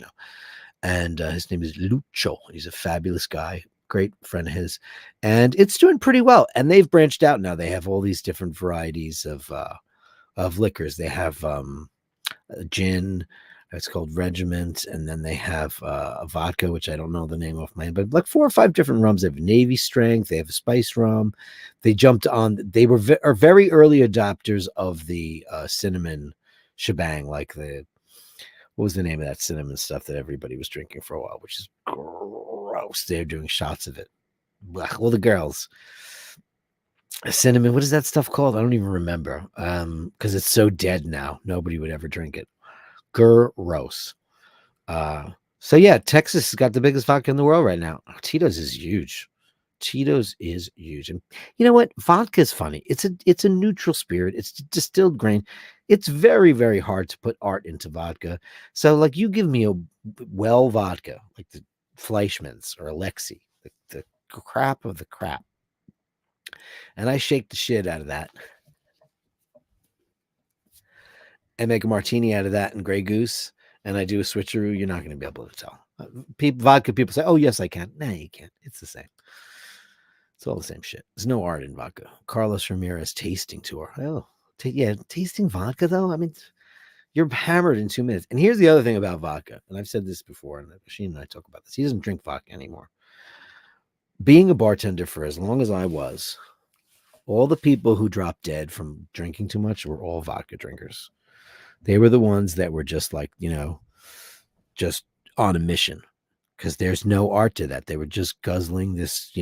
And his name is Lucho. He's a fabulous guy, great friend of his, and it's doing pretty well. And they've branched out now. They have all these different varieties of liquors. They have gin. It's called Regiment, and then they have a vodka, which I don't know the name of mine, but like 4 or 5 different rums. They have Navy Strength. They have a spice rum. They jumped on. They are very early adopters of the cinnamon shebang, like what was the name of that cinnamon stuff that everybody was drinking for a while, which is gross. They're doing shots of it. Blech, all the girls. Cinnamon, what is that stuff called? I don't even remember. Because it's so dead now. Nobody would ever drink it. Gross. So yeah, Texas has got the biggest vodka in the world right now. Tito's is huge. Tito's is huge. And you know what? Vodka is funny. It's a neutral spirit. It's distilled grain. It's very, very hard to put art into vodka. So like you give me a well vodka, like the Fleischmann's or Alexi, the crap of the crap. And I shake the shit out of that. And make a martini out of that and Grey Goose. And I do a switcheroo, you're not going to be able to tell. Vodka people say, oh, yes, I can. No, you can't. It's the same. It's all the same shit. There's no art in vodka. Carlos Ramirez tasting tour. Oh, tasting vodka, though? I mean, you're hammered in 2 minutes. And here's the other thing about vodka. And I've said this before, and Sheen and I talk about this. He doesn't drink vodka anymore. Being a bartender for as long as I was, all the people who dropped dead from drinking too much were all vodka drinkers. They were the ones that were just like, just on a mission because there's no art to that. They were just guzzling this,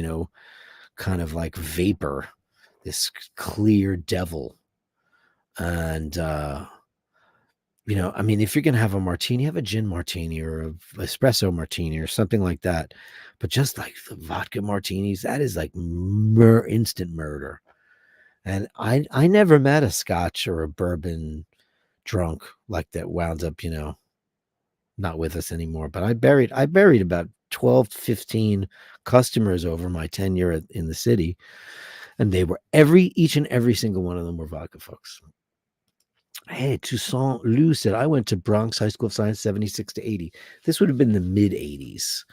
kind of like vapor, this clear devil. And, I mean, if you're going to have a martini, have a gin martini or an espresso martini or something like that. But just like the vodka martinis, that is like instant murder. And I never met a scotch or a bourbon drunk like that wound up, not with us anymore. But I buried about 12, 15 customers over my tenure in the city. And they were each and every single one of them were vodka folks. Hey, Toussaint Lou said, I went to Bronx High School of Science 76 to 80. This would have been the mid 80s.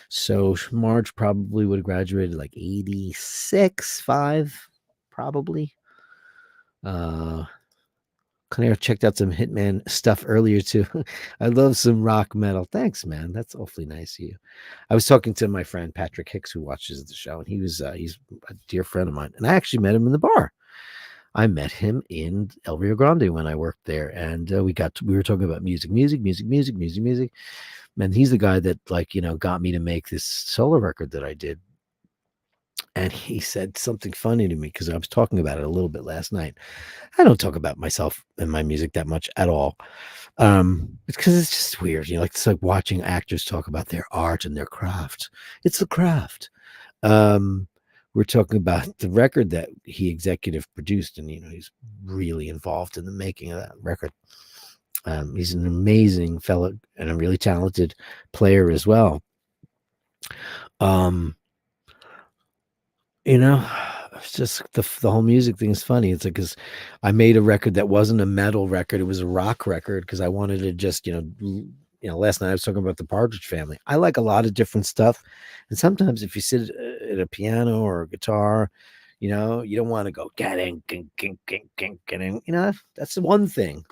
So Marge probably would have graduated like 86, 5, probably. Claire checked out some Hitman stuff earlier too. I love some rock metal. Thanks, man. That's awfully nice of you. I was talking to my friend Patrick Hicks, who watches the show, and he's a dear friend of mine. And I actually met him in the bar. I met him in El Rio Grande when I worked there, and we were talking about music. And he's the guy that got me to make this solo record that I did. And he said something funny to me because I was talking about it a little bit last night. I don't talk about myself and my music that much at all. It's because it's just weird. It's like watching actors talk about their art and their craft. It's the craft. We're talking about the record that he executive produced, and he's really involved in the making of that record. He's an amazing fellow and a really talented player as well. It's just the whole music thing is funny. It's like, because I made a record that wasn't a metal record. It was a rock record because I wanted to just, last night I was talking about the Partridge Family. I like a lot of different stuff. And sometimes if you sit at a piano or a guitar, you don't want to go, getting, that's the one thing.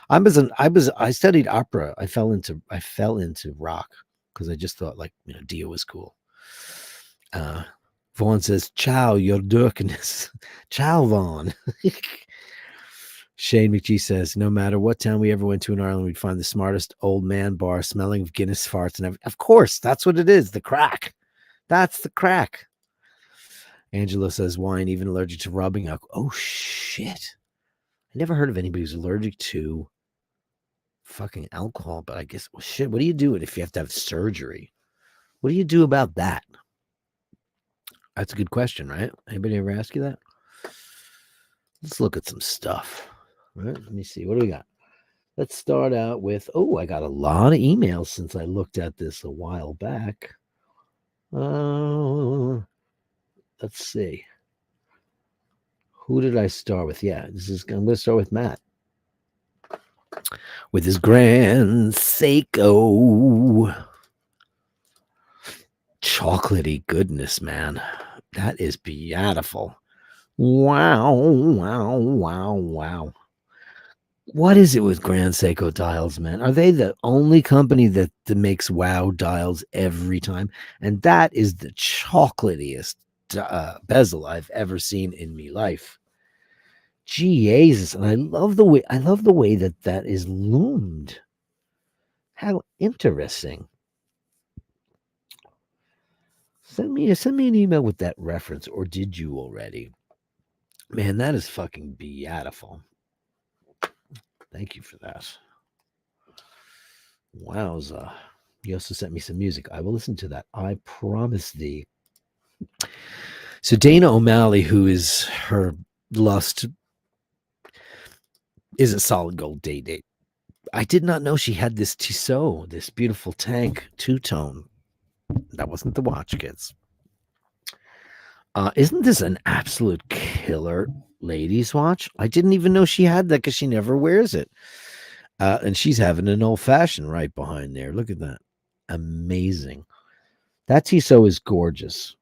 I studied opera. I fell into rock because I just thought Dio was cool. Vaughn says, ciao, your Dirkness. Ciao, Vaughn. Shane McGee says, no matter what town we ever went to in Ireland, we'd find the smartest old man bar smelling of Guinness farts. And of course, that's what it is. The crack. That's the crack. Angela says, wine, even allergic to rubbing alcohol. Oh, shit. I never heard of anybody who's allergic to fucking alcohol, but I guess, well, shit, what do you do if you have to have surgery? What do you do about that? That's a good question, right? Anybody ever ask you that? Let's look at some stuff. All right, let me see. What do we got? Let's start out with, I got a lot of emails since I looked at this a while back. Let's see. Who did I start with? Yeah, I'm going to start with Matt. With his Grand Seiko. Chocolatey goodness, man. That is beautiful. Wow, wow, wow, wow. What is it with Grand Seiko dials, man? Are they the only company that makes wow dials every time? And that is the chocolatiest bezel I've ever seen in me life. Jesus, and I love the way that is loomed. How interesting. Send me an email with that reference, or did you already? Man, that is fucking beautiful. Thank you for that. Wowza. You also sent me some music. I will listen to that. I promise thee. So Dana O'Malley, who is her lust, is a solid gold date. I did not know she had this Tissot, this beautiful tank two-tone. That wasn't the watch, kids. Isn't this an absolute killer ladies' watch? I didn't even know she had that because she never wears it. And she's having an old-fashioned right behind there. Look at that. Amazing. That Tissot is gorgeous.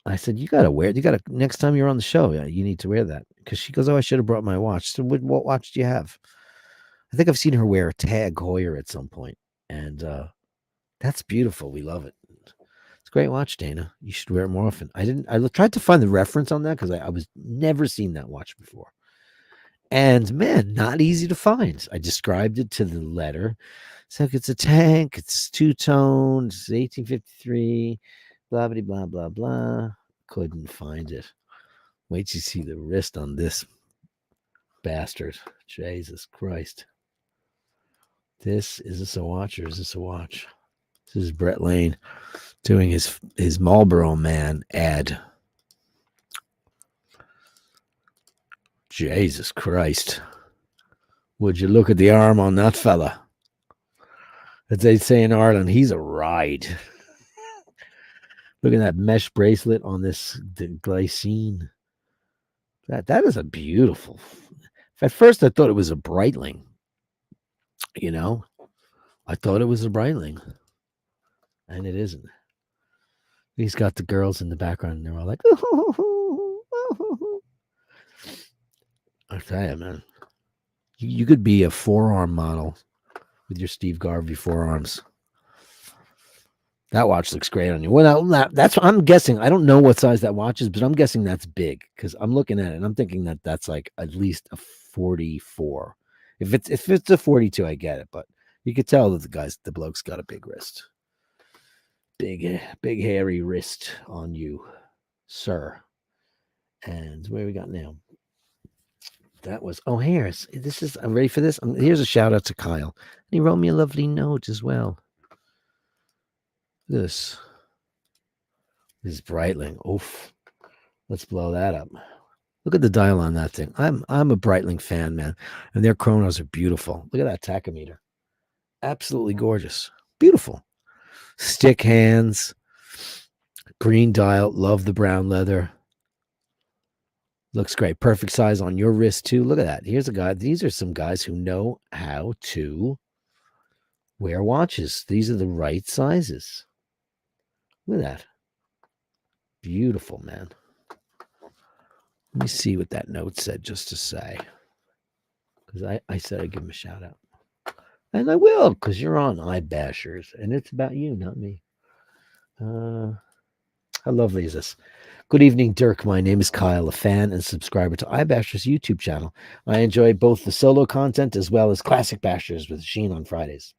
I said, you got to wear it. Next time you're on the show, you need to wear that. Because she goes, I should have brought my watch. So what watch do you have? I think I've seen her wear a Tag Heuer at some point. And that's beautiful. We love it. It's a great watch, Dana. You should wear it more often. I tried to find the reference on that because I was never seen that watch before. And man, not easy to find. I described it to the letter. So it's a tank, it's two-tone, it's 1853, blah, blah, blah, blah, blah. Couldn't find it. Wait till you see the wrist on this bastard. Jesus Christ. Is this a watch or is this a watch? This is Brett Lane doing his Marlboro Man ad. Jesus Christ. Would you look at the arm on that fella? As they say in Ireland, he's a ride. Look at that mesh bracelet on the glycine. That is a beautiful. At first, I thought it was a Breitling. You know, I thought it was a Breitling, and it isn't. He's got the girls in the background, and they're all like, I tell you, man, you could be a forearm model with your Steve Garvey forearms. That watch looks great on you. Well, that's what I'm guessing. I don't know what size that watch is, but I'm guessing that's big because I'm looking at it and I'm thinking that that's like at least a 44. If it's a 42, I get it, but you could tell that the bloke's got a big wrist. Big hairy wrist on you, sir. And where we got now? That was, here's, I'm ready for this. Here's a shout out to Kyle. He wrote me a lovely note as well. This is Breitling. Oof. Let's blow that up. Look at the dial on that thing. I'm a Breitling fan, man. And their chronos are beautiful. Look at that tachometer. Absolutely gorgeous. Beautiful. Stick hands. Green dial. Love the brown leather. Looks great. Perfect size on your wrist, too. Look at that. Here's a guy. These are some guys who know how to wear watches. These are the right sizes. Look at that. Beautiful, man. Let me see what that note said just to say. Because I said I'd give him a shout out. And I will, because you're on iBashers. And it's about you, not me. How lovely is this? Good evening, Dirk. My name is Kyle, a fan and subscriber to iBashers YouTube channel. I enjoy both the solo content as well as classic bashers with Sheen on Fridays.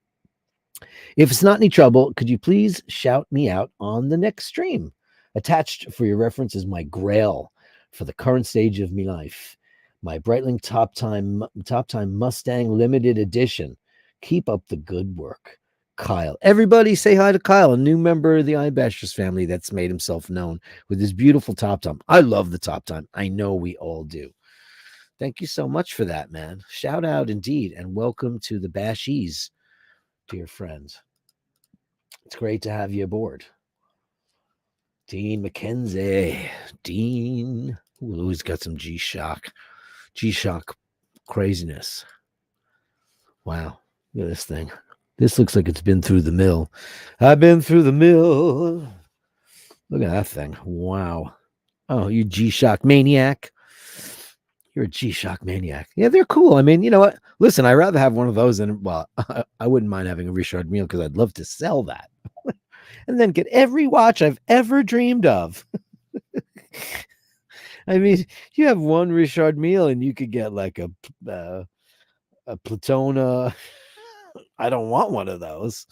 If it's not any trouble, could you please shout me out on the next stream? Attached for your reference is my grail for the current stage of my life. My Breitling Top Time Mustang Limited Edition. Keep up the good work. Kyle. Everybody say hi to Kyle, a new member of the iBashers family that's made himself known with his beautiful top time. I love the top time. I know we all do. Thank you so much for that, man. Shout out indeed, and welcome to the Bashies, dear friends. It's great to have you aboard. Dean McKenzie. Dean. Ooh, he's got some G-Shock. G-Shock craziness. Wow. Look at this thing. This looks like it's been through the mill. I've been through the mill. Look at that thing. Wow. Oh, you G-Shock maniac. You're a G-Shock maniac. Yeah, they're cool. I mean, you know what? Listen, I'd rather have one of those than, well, I wouldn't mind having a Richard Mille because I'd love to sell that. And then get every watch I've ever dreamed of. I mean, you have one Richard Mille and you could get like a Platona. I don't want one of those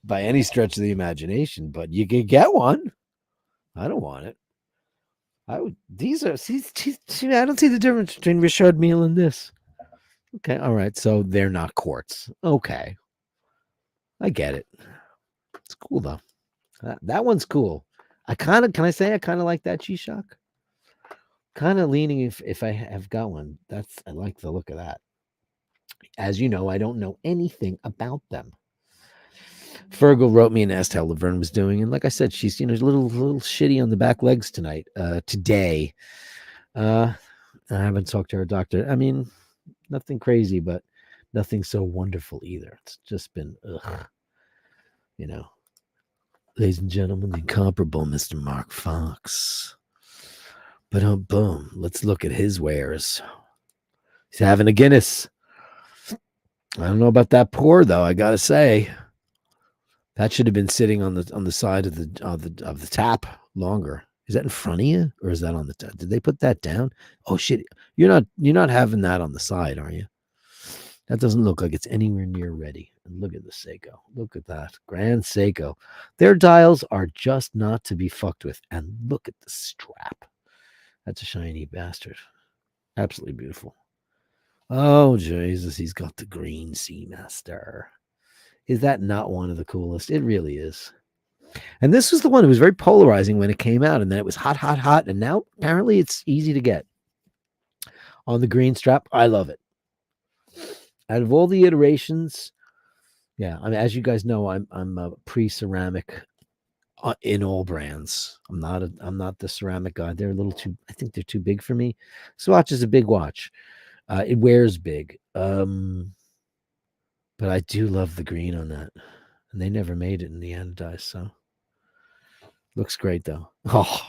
by any stretch of the imagination, but you could get one. I don't want it. I would. These are. See, I don't see the difference between Richard Mille and this. Okay, all right. So they're not quartz. Okay, I get it. It's cool though. That one's cool. Can I say I kind of like that G-Shock? Kind of leaning if I have got one. I like the look of that. As you know, I don't know anything about them. Fergal wrote me and asked how Laverne was doing, and like I said, she's a little shitty on the back legs today. I haven't talked to her doctor. I mean, nothing crazy, but nothing so wonderful either. It's just been ladies and gentlemen, the incomparable Mr. Mark Fox. But boom, let's look at his wares. He's having a Guinness. I don't know about that pour though. I gotta say, that should have been sitting on the side of the tap longer. Is that in front of you, or is that on the tap? Did they put that down? Oh shit! You're not having that on the side, are you? That doesn't look like it's anywhere near ready. And look at the Seiko. Look at that. Grand Seiko. Their dials are just not to be fucked with. And look at the strap. That's a shiny bastard. Absolutely beautiful. Oh, Jesus. He's got the green Seamaster. Is that not one of the coolest? It really is. And this was the one that was very polarizing when it came out. And then it was hot, hot, hot. And now apparently it's easy to get. On the green strap, I love it. Out of all the iterations, yeah, I mean, as you guys know, I'm a pre-ceramic in all brands. I'm not the ceramic guy. They're a little too. I think they're too big for me. Swatch is a big watch. It wears big, but I do love the green on that, and they never made it in the anodized. So looks great though. Oh,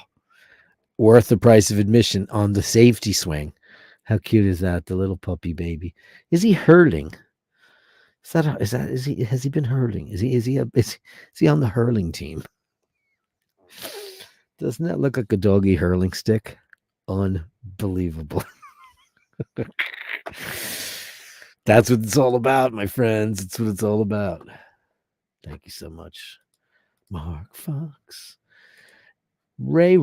worth the price of admission on the safety swing. How cute is that? The little puppy baby. Is he hurling? Has he been hurling? Is he on the hurling team? Doesn't that look like a doggy hurling stick? Unbelievable. That's what it's all about, my friends. It's what it's all about. Thank you so much, Mark Fox. Ray.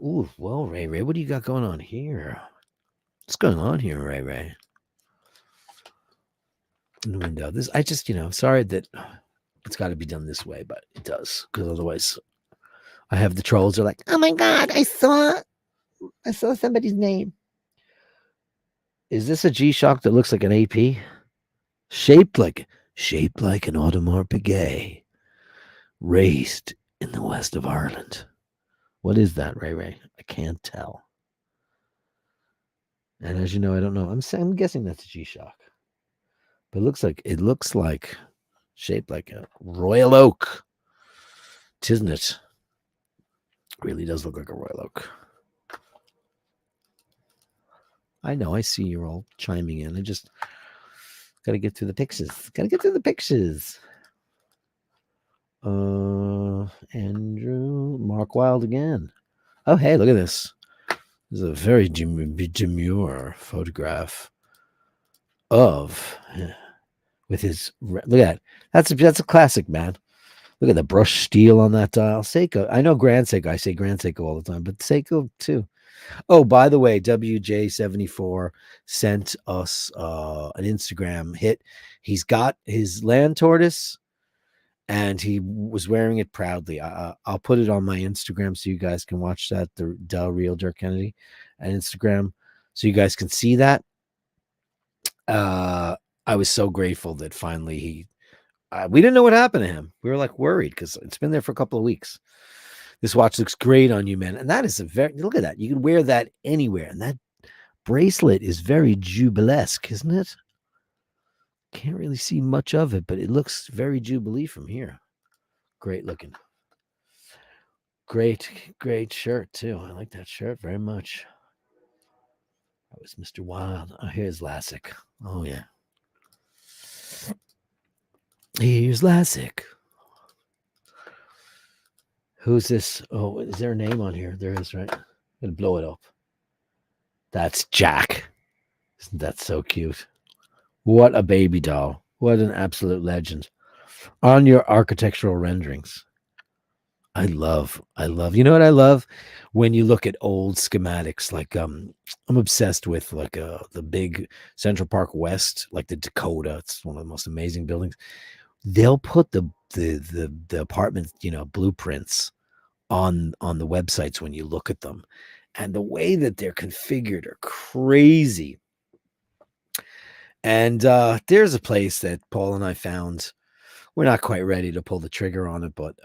Ooh, well, Ray, what do you got going on here? What's going on here, Ray? In the window. I just, sorry that it's got to be done this way, but it does, because otherwise I have the trolls are like, oh my God, I saw somebody's name. Is this a G-Shock that looks like an AP? Shaped like an Audemars Piguet, raised in the west of Ireland. What is that, Ray? I can't tell. And as you know, I don't know. I'm guessing that's a G-Shock. But it looks like shaped like a royal oak. Tisn't it? Really does look like a royal oak. I know, I see you're all chiming in. I just gotta get through the pictures. Andrew, Mark Wilde again. Oh, hey, look at this. This is a very demure photograph of with his. Look at that. That's a classic, man. Look at the brush steel on that dial. Seiko. I know Grand Seiko. I say Grand Seiko all the time, but Seiko too. Oh, by the way, WJ74 sent us an Instagram hit. He's got his land tortoise and he was wearing it proudly. I'll put it on my Instagram so you guys can watch that. The Del Real Dirk Kennedy on Instagram, so you guys can see that. I was so grateful that finally we didn't know what happened to him. We were like worried because it's been there for a couple of weeks. This watch looks great on you, man. And that is look at that. You can wear that anywhere. And that bracelet is very jubilesque, isn't it? Can't really see much of it, but it looks very Jubilee from here. Great looking. Great shirt, too. I like that shirt very much. That was Mr. Wild. Oh, here's Lassick. Oh, yeah. Here's Lassick. Who's this? Oh, is there a name on here? There is, right? I'm going to blow it up. That's Jack. Isn't that so cute? What a baby doll. What an absolute legend. On your architectural renderings. I love, you know what I love? When you look at old schematics, like I'm obsessed with like the big Central Park West, like the Dakota. It's one of the most amazing buildings. They'll put the apartment, blueprints on the websites when you look at them. And the way that they're configured are crazy. And there's a place that Paul and I found. We're not quite ready to pull the trigger on it, but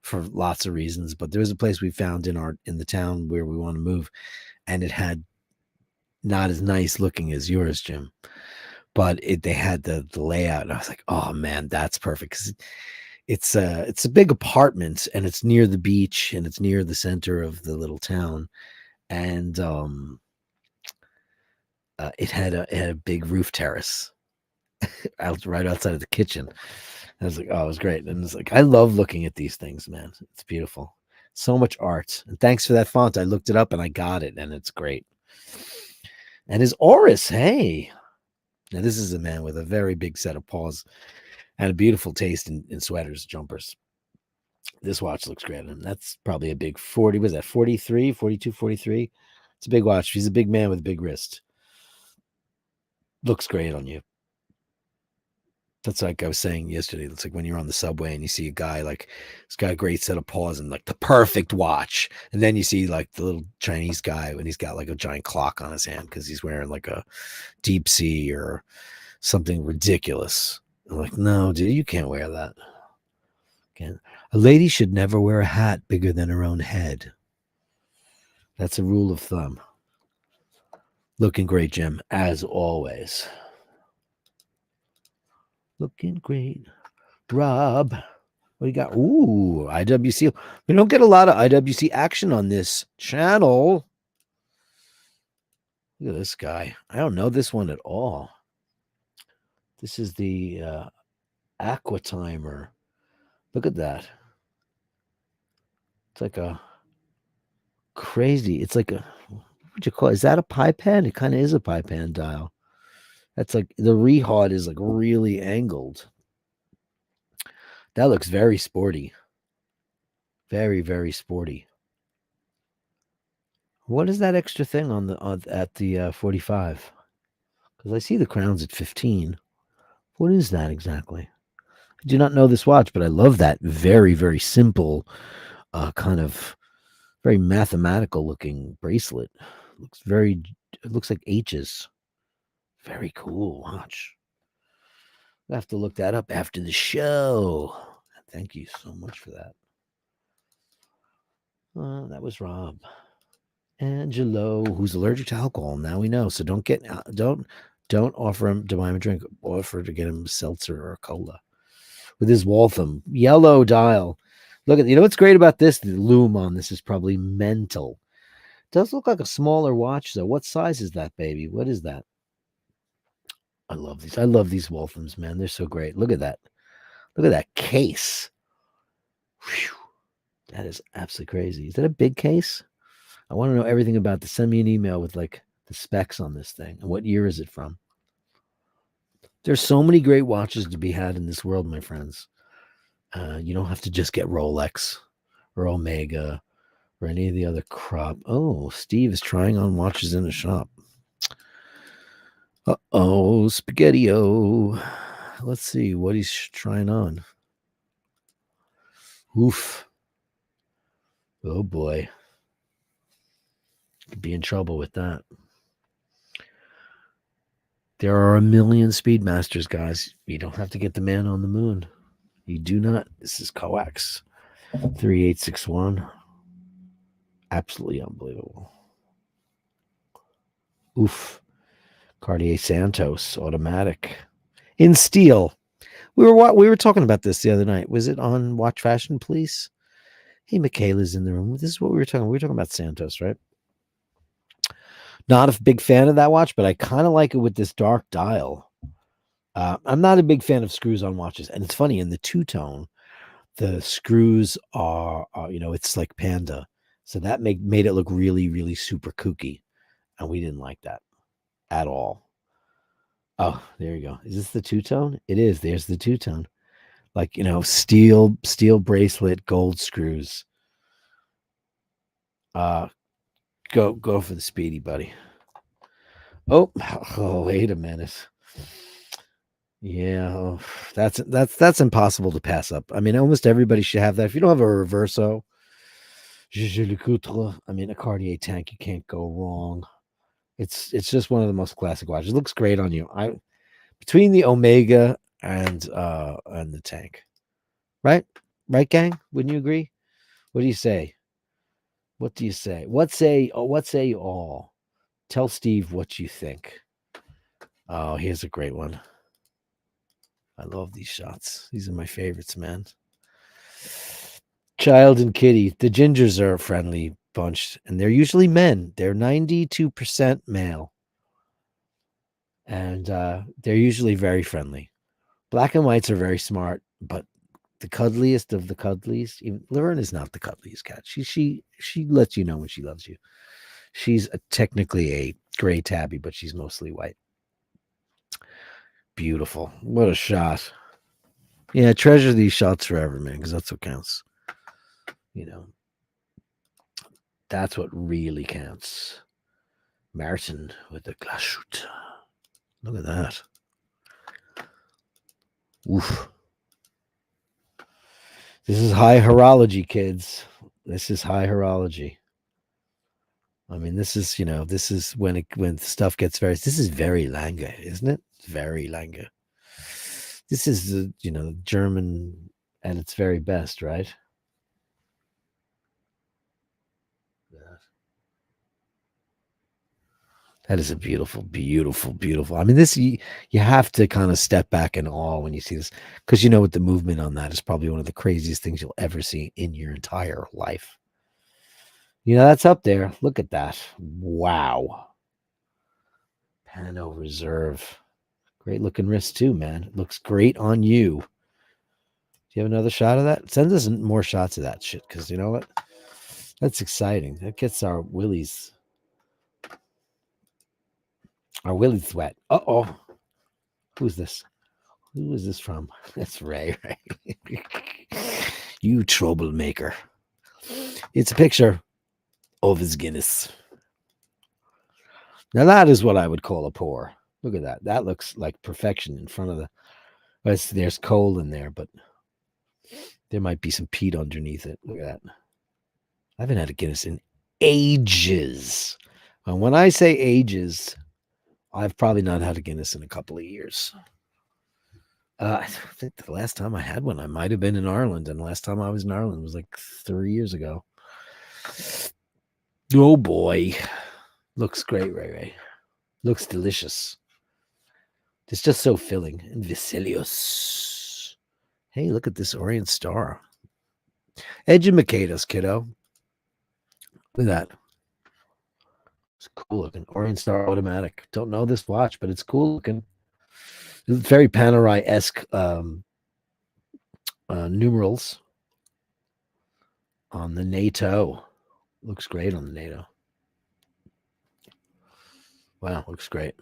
for lots of reasons. But there's a place we found in the town where we want to move, and it had not as nice looking as yours, Jim. But they had the layout, and I was like, oh man, that's perfect, because it's a big apartment, and it's near the beach, and it's near the center of the little town, and it had a big roof terrace right outside of the kitchen. I was like, oh, it was great. And it's like, I love looking at these things, man. It's beautiful. So much art. And thanks for that font. I looked it up and I got it, and it's great. And his Oris, hey. Now, this is a man with a very big set of paws and a beautiful taste in sweaters, jumpers. This watch looks great. And that's probably a big 40. Was that 43, 42, 43? It's a big watch. He's a big man with a big wrist. Looks great on you. That's like I was saying yesterday. It's like when you're on the subway and you see a guy like he's got a great set of paws and like the perfect watch, and then you see like the little Chinese guy when he's got like a giant clock on his hand because he's wearing like a deep sea or something ridiculous. I'm like, no, dude, you can't wear that. A lady should never wear a hat bigger than her own head. That's a rule of thumb. Looking great, Jim, as always. Looking great. Rob, what do you got? Ooh, IWC. We don't get a lot of IWC action on this channel. Look at this guy. I don't know this one at all. This is the Aqua Timer. Look at that. It's like a crazy. It's like a, what would you call it? Is that a pie pan? It kind of is a pie pan dial. That's like the rehaud is like really angled. That looks very sporty. Very, very sporty. What is that extra thing at the 45? Because I see the crowns at 15. What is that exactly? I do not know this watch, but I love that very, very simple, kind of very mathematical looking bracelet. It looks like H's. Very cool watch. I have to look that up after the show. Thank you so much for that. That was Rob. Angelo, who's allergic to alcohol. Now we know. So don't offer him to buy him a drink. Offer to get him a seltzer or a cola. With his Waltham yellow dial. Look at, you know what's great about this? The lume on this is probably mental. It does look like a smaller watch though. What size is that, baby? What is that? I love these. I love these Walthams, man. They're so great. Look at that. Look at that case. Whew. That is absolutely crazy. Is that a big case? I want to know everything about this. Send me an email with like the specs on this thing and what year is it from. There's so many great watches to be had in this world, my friends. You don't have to just get Rolex or Omega or any of the other crop. Oh, Steve is trying on watches in the shop. Uh-oh, Spaghetti-O. Let's see what he's trying on. Oof. Oh boy. Could be in trouble with that. There are a million Speedmasters, guys. You don't have to get the man on the moon. You do not. This is coax 3861. Absolutely unbelievable. Oof. Cartier Santos automatic in steel. We were talking about this the other night. Was it on Watch Fashion, please? Hey, Michaela's in the room. This is what we were talking. We were talking about Santos, right? Not a big fan of that watch, but I kind of like it with this dark dial. I'm not a big fan of screws on watches, and it's funny in the two-tone, the screws are it's like panda, so that made it look really, really super kooky, and we didn't like that at all. Oh, there you go. Is this the two-tone? It is. There's the two-tone. Like, steel bracelet, gold screws. Go for the Speedy, buddy. Oh, wait a minute. Yeah, that's impossible to pass up. I mean, almost everybody should have that. If you don't have a Reverso, I mean, a Cartier tank, you can't go wrong. It's just one of the most classic watches. It looks great on you. Between the Omega and the tank, right? Right, gang? Wouldn't you agree? What do you say? What do you say? What say you all? Tell Steve what you think. Oh, here's a great one. I love these shots. These are my favorites, man. Child and Kitty. The Gingers are a friendly bunch, and they're usually men. They're 92% male. And they're usually very friendly. Black and whites are very smart, but the cuddliest of the cuddlies, even Laverne is not the cuddliest cat. She lets you know when she loves you. She's technically a gray tabby, but she's mostly white. Beautiful. What a shot. Yeah, treasure these shots forever, man, because that's what counts. That's what really counts. Martin with the glass shoot. Look at that. Oof. This is high horology, kids. This is high horology. I mean, this is when stuff gets very. This is very Lange, isn't it? Very Lange. This is the German at its very best, right? That is a beautiful, beautiful, beautiful. I mean, you have to kind of step back in awe when you see this, because what the movement on that is probably one of the craziest things you'll ever see in your entire life. That's up there. Look at that. Wow. Pano Reserve. Great looking wrist too, man. It looks great on you. Do you have another shot of that? Send us more shots of that shit, because you know what? That's exciting. That gets our willies wet. Uh-oh. Who's this? Who is this from? That's Ray, right? You troublemaker. It's a picture of his Guinness. Now that is what I would call a pour. Look at that. That looks like perfection in front of the. There's coal in there, but there might be some peat underneath it. Look at that. I haven't had a Guinness in ages. And when I say ages, I've probably not had a Guinness in a couple of years. I think the last time I had one, I might have been in Ireland, and the last time I was in Ireland was like 3 years ago. Oh boy, looks great, Ray. Looks delicious. It's just so filling and Veselius. Hey, look at this Orient Star. Edumacatus, kiddo. Look at that. It's cool looking. Orient Star automatic. Don't know this watch, but it's cool looking. It's very Panerai-esque numerals on the NATO. Looks great on the NATO. Wow, looks great.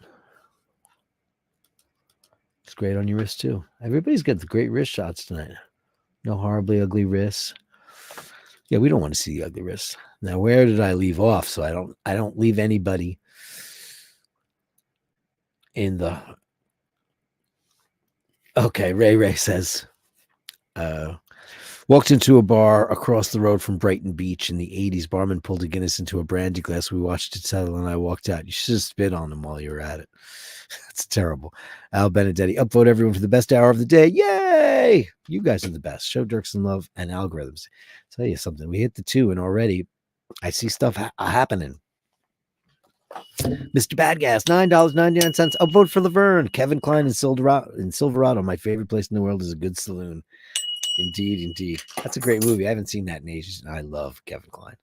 It's great on your wrist too. Everybody's got the great wrist shots tonight. No horribly ugly wrists. Yeah, we don't want to see the ugly wrists. Now, where did I leave off? So I don't leave anybody in the. Okay, Ray says, Walked into a bar across the road from Brighton Beach in the 80s. Barman pulled a Guinness into a brandy glass. We watched it settle and I walked out. You should have spit on him while you were at it. That's terrible. Al Benedetti, upvote everyone for the best hour of the day. Yay! You guys are the best. Show Dirk some love and algorithms. Tell you something. We hit the 2 and already I see stuff happening. Mr. Badgas, $9.99. Upvote for Laverne. Kevin Klein in Silverado. My favorite place in the world is a good saloon. Indeed, indeed. That's a great movie. I haven't seen that in ages. I love Kevin Klein.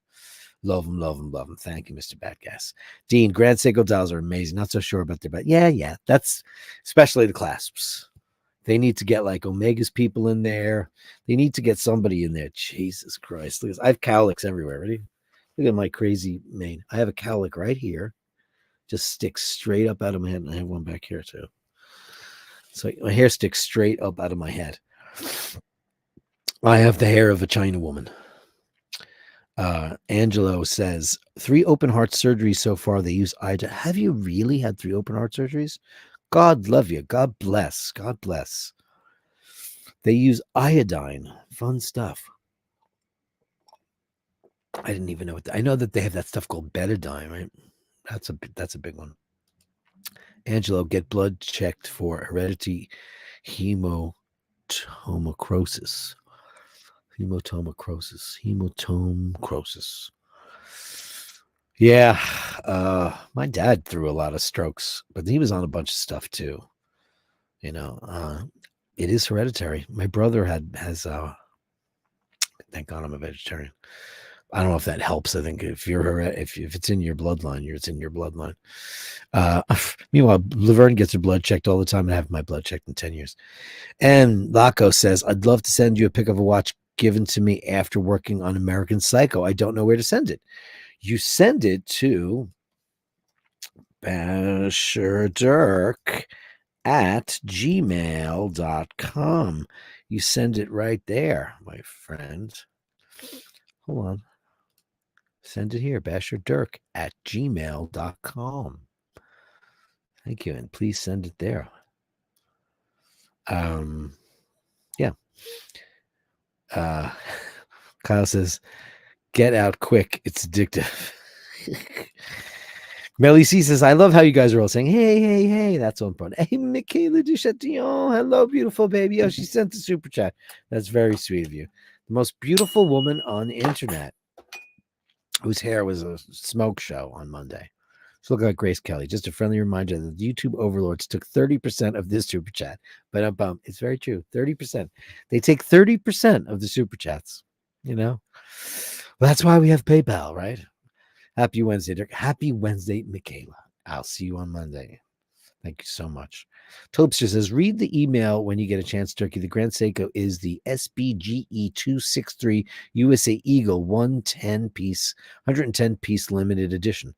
Love him, love him, love him. Thank you, Mr. Badgas. Dean, Grand Seiko dolls are amazing. Not so sure about their, but yeah. That's especially the clasps. They need to get like Omega's people in there. They need to get somebody in there. Jesus Christ. Look, I have cowlicks everywhere. Ready? Look at my crazy mane. I have a cowlick right here. Just sticks straight up out of my head. And I have one back here too. So my hair sticks straight up out of my head. I have the hair of a China woman. Angelo says 3 open heart surgeries so far. They use iodine. Have you really had 3 open heart surgeries? God love you. God bless. God bless. They use iodine. Fun stuff. I didn't even know what. I know that they have that stuff called betadine, right? That's a big one. Angelo, get blood checked for heredity hematocrosis. Hematocrosis. Yeah, my dad threw a lot of strokes, but he was on a bunch of stuff too. You know, it is hereditary. My brother has. Thank God I'm a vegetarian. I don't know if that helps. I think if it's in your bloodline, it's in your bloodline. Meanwhile, Laverne gets her blood checked all the time, and I have my blood checked in 10 years. And Laco says, I'd love to send you a pic of a watch given to me after working on American Psycho. I don't know where to send it. You send it to basherdirk@gmail.com. You send it right there, my friend. Hold on. Send it here, basherdirk@gmail.com. Thank you, and please send it there. Yeah. Kyle says, get out quick. It's addictive. Melly C says, I love how you guys are all saying, hey. That's so important. Hey, Michaela Duchatillon. Hello, beautiful baby. Oh, she sent the super chat. That's very sweet of you. The most beautiful woman on the internet, whose hair was a smoke show on Monday. So look like Grace Kelly. Just a friendly reminder that the YouTube overlords took 30% of this super chat. But it's very true. 30%. They take 30% of the super chats. You know? Well, that's why we have PayPal, right? Happy Wednesday, Dirk. Happy Wednesday, Michaela. I'll see you on Monday. Thank you so much. Topster says, read the email when you get a chance, Turkey. The Grand Seiko is the SBGE 263 USA Eagle 110 piece limited edition.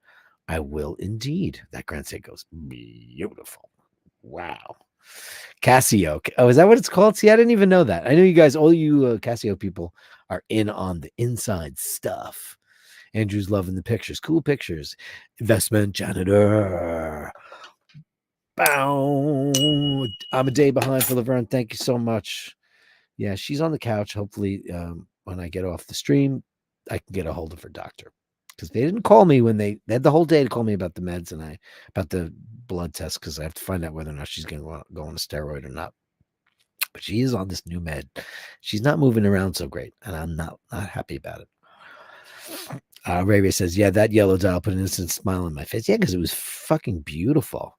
I will indeed. That Grand Seiko's beautiful. Wow. Casio. Oh, is that what it's called? See, I didn't even know that. I know you guys, all you Casio people, are in on the inside stuff. Andrew's loving the pictures. Cool pictures. Investment janitor. Bow. I'm a day behind for Laverne. Thank you so much. Yeah, she's on the couch. Hopefully, when I get off the stream, I can get a hold of her doctor. Because they didn't call me when they had the whole day to call me about the meds and about the blood test, because I have to find out whether or not she's going to go on a steroid or not. But she is on this new med. She's not moving around so great, and I'm not happy about it. Ray says, yeah, that yellow dial put an instant smile on my face. Yeah, because it was fucking beautiful.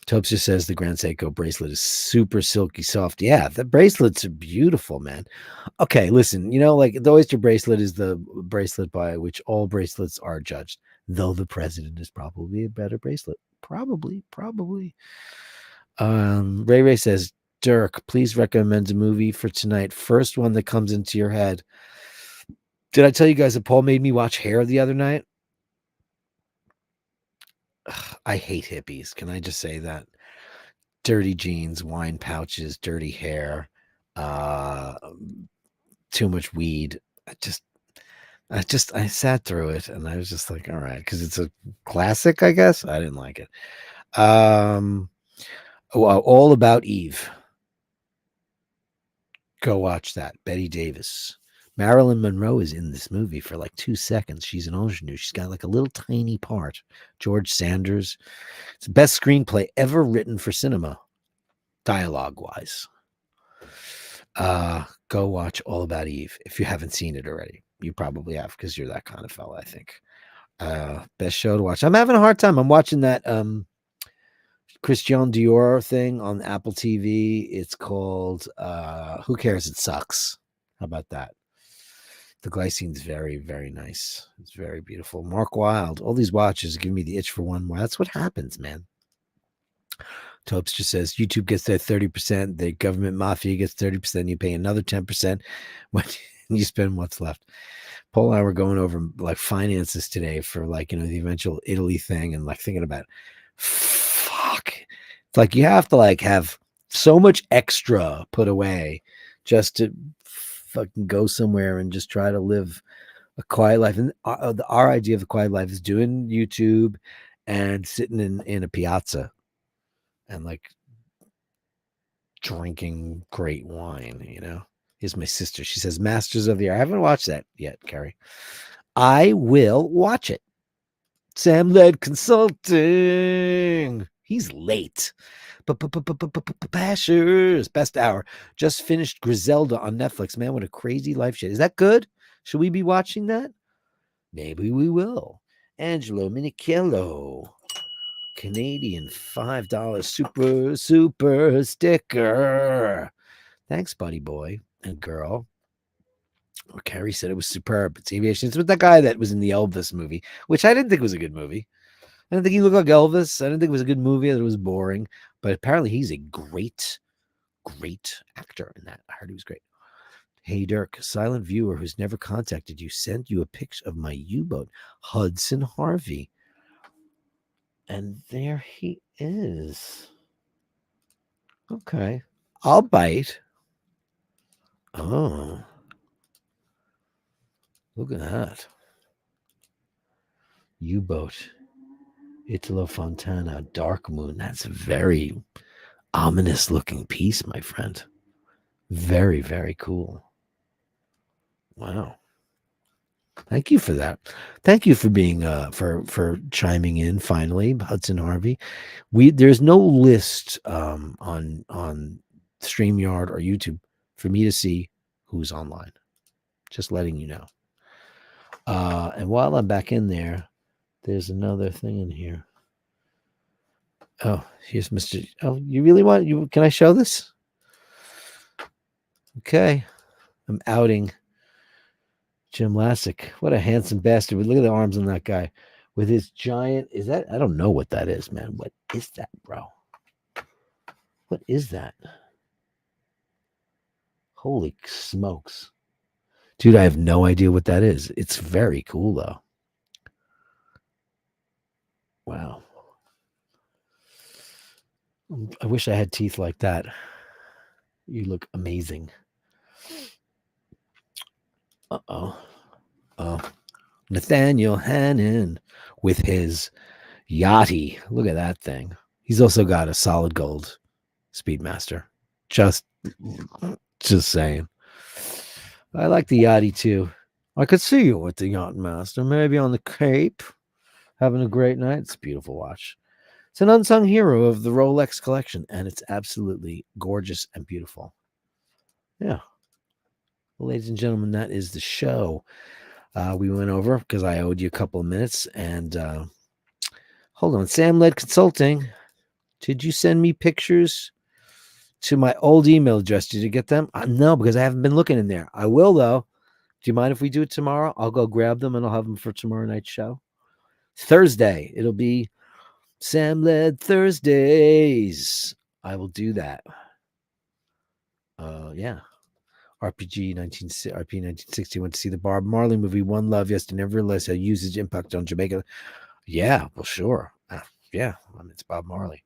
Topster says the Grand Seiko bracelet is super silky soft. Yeah, the bracelets are beautiful, man. Okay, listen, like the oyster bracelet is the bracelet by which all bracelets are judged, though the president is probably a better bracelet. Probably. Ray says, Dirk, please recommend a movie for tonight. First one that comes into your head. Did I tell you guys that Paul made me watch Hair the other night? Ugh, I hate hippies. Can I just say that? Dirty jeans, wine pouches, dirty hair, too much weed. I sat through it and I was just like, all right, because it's a classic, I guess. I didn't like it. All About Eve. Go watch that. Betty Davis. Marilyn Monroe is in this movie for like 2 seconds. She's an ingenue. She's got like a little tiny part. George Sanders. It's the best screenplay ever written for cinema, dialogue wise. Go watch All About Eve if you haven't seen it already. You probably have because you're that kind of fella, I think. Best show to watch. I'm having a hard time. I'm watching that Christian Dior thing on Apple TV. It's called Who Cares? It Sucks. How about that? The glycine's very, very nice. It's very beautiful. Mark Wilde. All these watches give me the itch for one more. That's what happens, man. Topes just says YouTube gets their 30%, the government mafia gets 30%, you pay another 10% when you spend what's left. Paul and I were going over like finances today for like, the eventual Italy thing and like thinking about fuck. It's like you have to like have so much extra put away just to fucking go somewhere and just try to live a quiet life. And our idea of a quiet life is doing YouTube and sitting in a piazza and like drinking great wine, Here's my sister. She says Masters of the Air. I haven't watched that yet, Carrie. I will watch it. Sam Led Consulting. He's late. Pashers. Best hour. Just finished Griselda on Netflix. Man, what a crazy life shit. Is that good? Should we be watching that? Maybe we will. Angelo Minichello. Canadian $5 super sticker. Thanks, buddy boy and girl. Or Carrie said it was superb. It's aviation. It's with that guy that was in the Elvis movie, which I didn't think was a good movie. I didn't think he looked like Elvis. I didn't think it was a good movie. I thought it was boring. But apparently he's a great, great actor in that. I heard he was great. Hey, Dirk, silent viewer who's never contacted you, sent you a picture of my U-boat, Hudson Harvey. And there he is. Okay. I'll bite. Oh. Look at that. U-boat. Italo Fontana, Dark Moon. That's a very ominous looking piece, my friend. Very, very cool. Wow. Thank you for that. Thank you for being for chiming in finally, Hudson Harvey. There's no list on StreamYard or YouTube for me to see who's online. Just letting you know. And while I'm back in there, there's another thing in here. Oh, here's Mr. Oh, you really want you? Can I show this? Okay, I'm outing Jim Lassick. What a handsome bastard! Look at the arms on that guy with his giant. Is that? I don't know what that is, man. What is that, bro? What is that? Holy smokes, dude! I have no idea what that is. It's very cool though. Wow. I wish I had teeth like that. You look amazing. Uh-oh. Oh. Nathaniel Hannon with his Yachty. Look at that thing. He's also got a solid gold Speedmaster. Just saying. I like the Yachty too. I could see you with the Yacht Master. Maybe on the Cape. Having a great night. It's a beautiful watch. It's an unsung hero of the Rolex collection, and it's absolutely gorgeous and beautiful. Yeah. Well, ladies and gentlemen, that is the show. We went over because I owed you a couple of minutes. And hold on. Sam Led Consulting. Did you send me pictures to my old email address? Did you get them? No, because I haven't been looking in there. I will, though. Do you mind if we do it tomorrow? I'll go grab them and I'll have them for tomorrow night's show. Thursday. It'll be Sam Led Thursdays. I will do that. Yeah. RP 1960 went to see the Bob Marley movie One Love yesterday. Never realized how usage impact on Jamaica. Yeah, well, sure. Yeah, I mean, it's Bob Marley.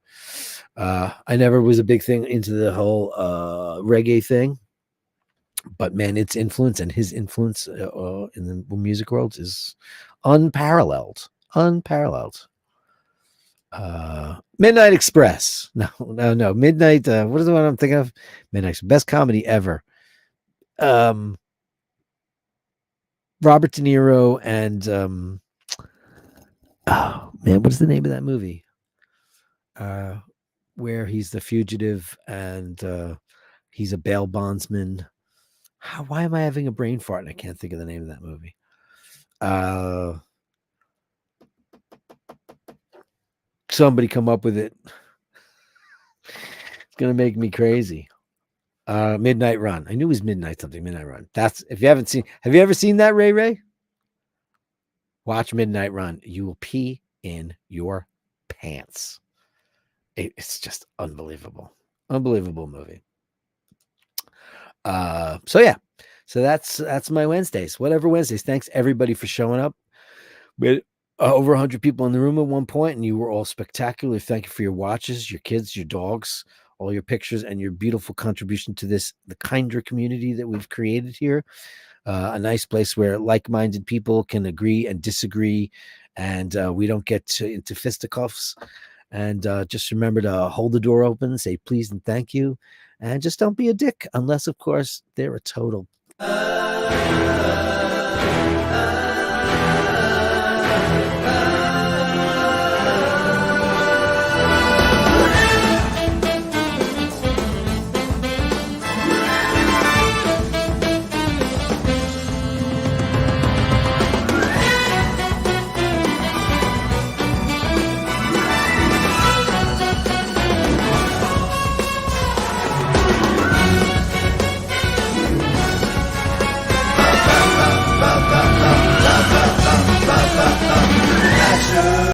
I never was a big thing into the whole reggae thing, but man, its influence and his influence in the music world is unparalleled. Midnight Express. No. Midnight. What is the one I'm thinking of? Midnight Express. Best comedy ever. um, Robert De Niro and oh man, what's the name of that movie? Uh, where he's the fugitive and he's a bail bondsman. Why am I having a brain fart and I can't think of the name of that movie? Somebody come up with it. It's gonna make me crazy. Midnight Run. I knew it was Midnight something. Midnight Run. That's if you haven't seen. Have you ever seen that, Ray Ray? Watch Midnight Run. You will pee in your pants. It's just unbelievable. Unbelievable movie. So yeah. So that's my Wednesdays. Whatever Wednesdays. Thanks everybody for showing up. We had over 100 people in the room at one point, and you were all spectacular. Thank you for your watches, your kids, your dogs, all your pictures, and your beautiful contribution to the kinder community that we've created here. A nice place where like-minded people can agree and disagree, and we don't get into fisticuffs. And just remember to hold the door open, say please and thank you, and just don't be a dick, unless, of course, they're a total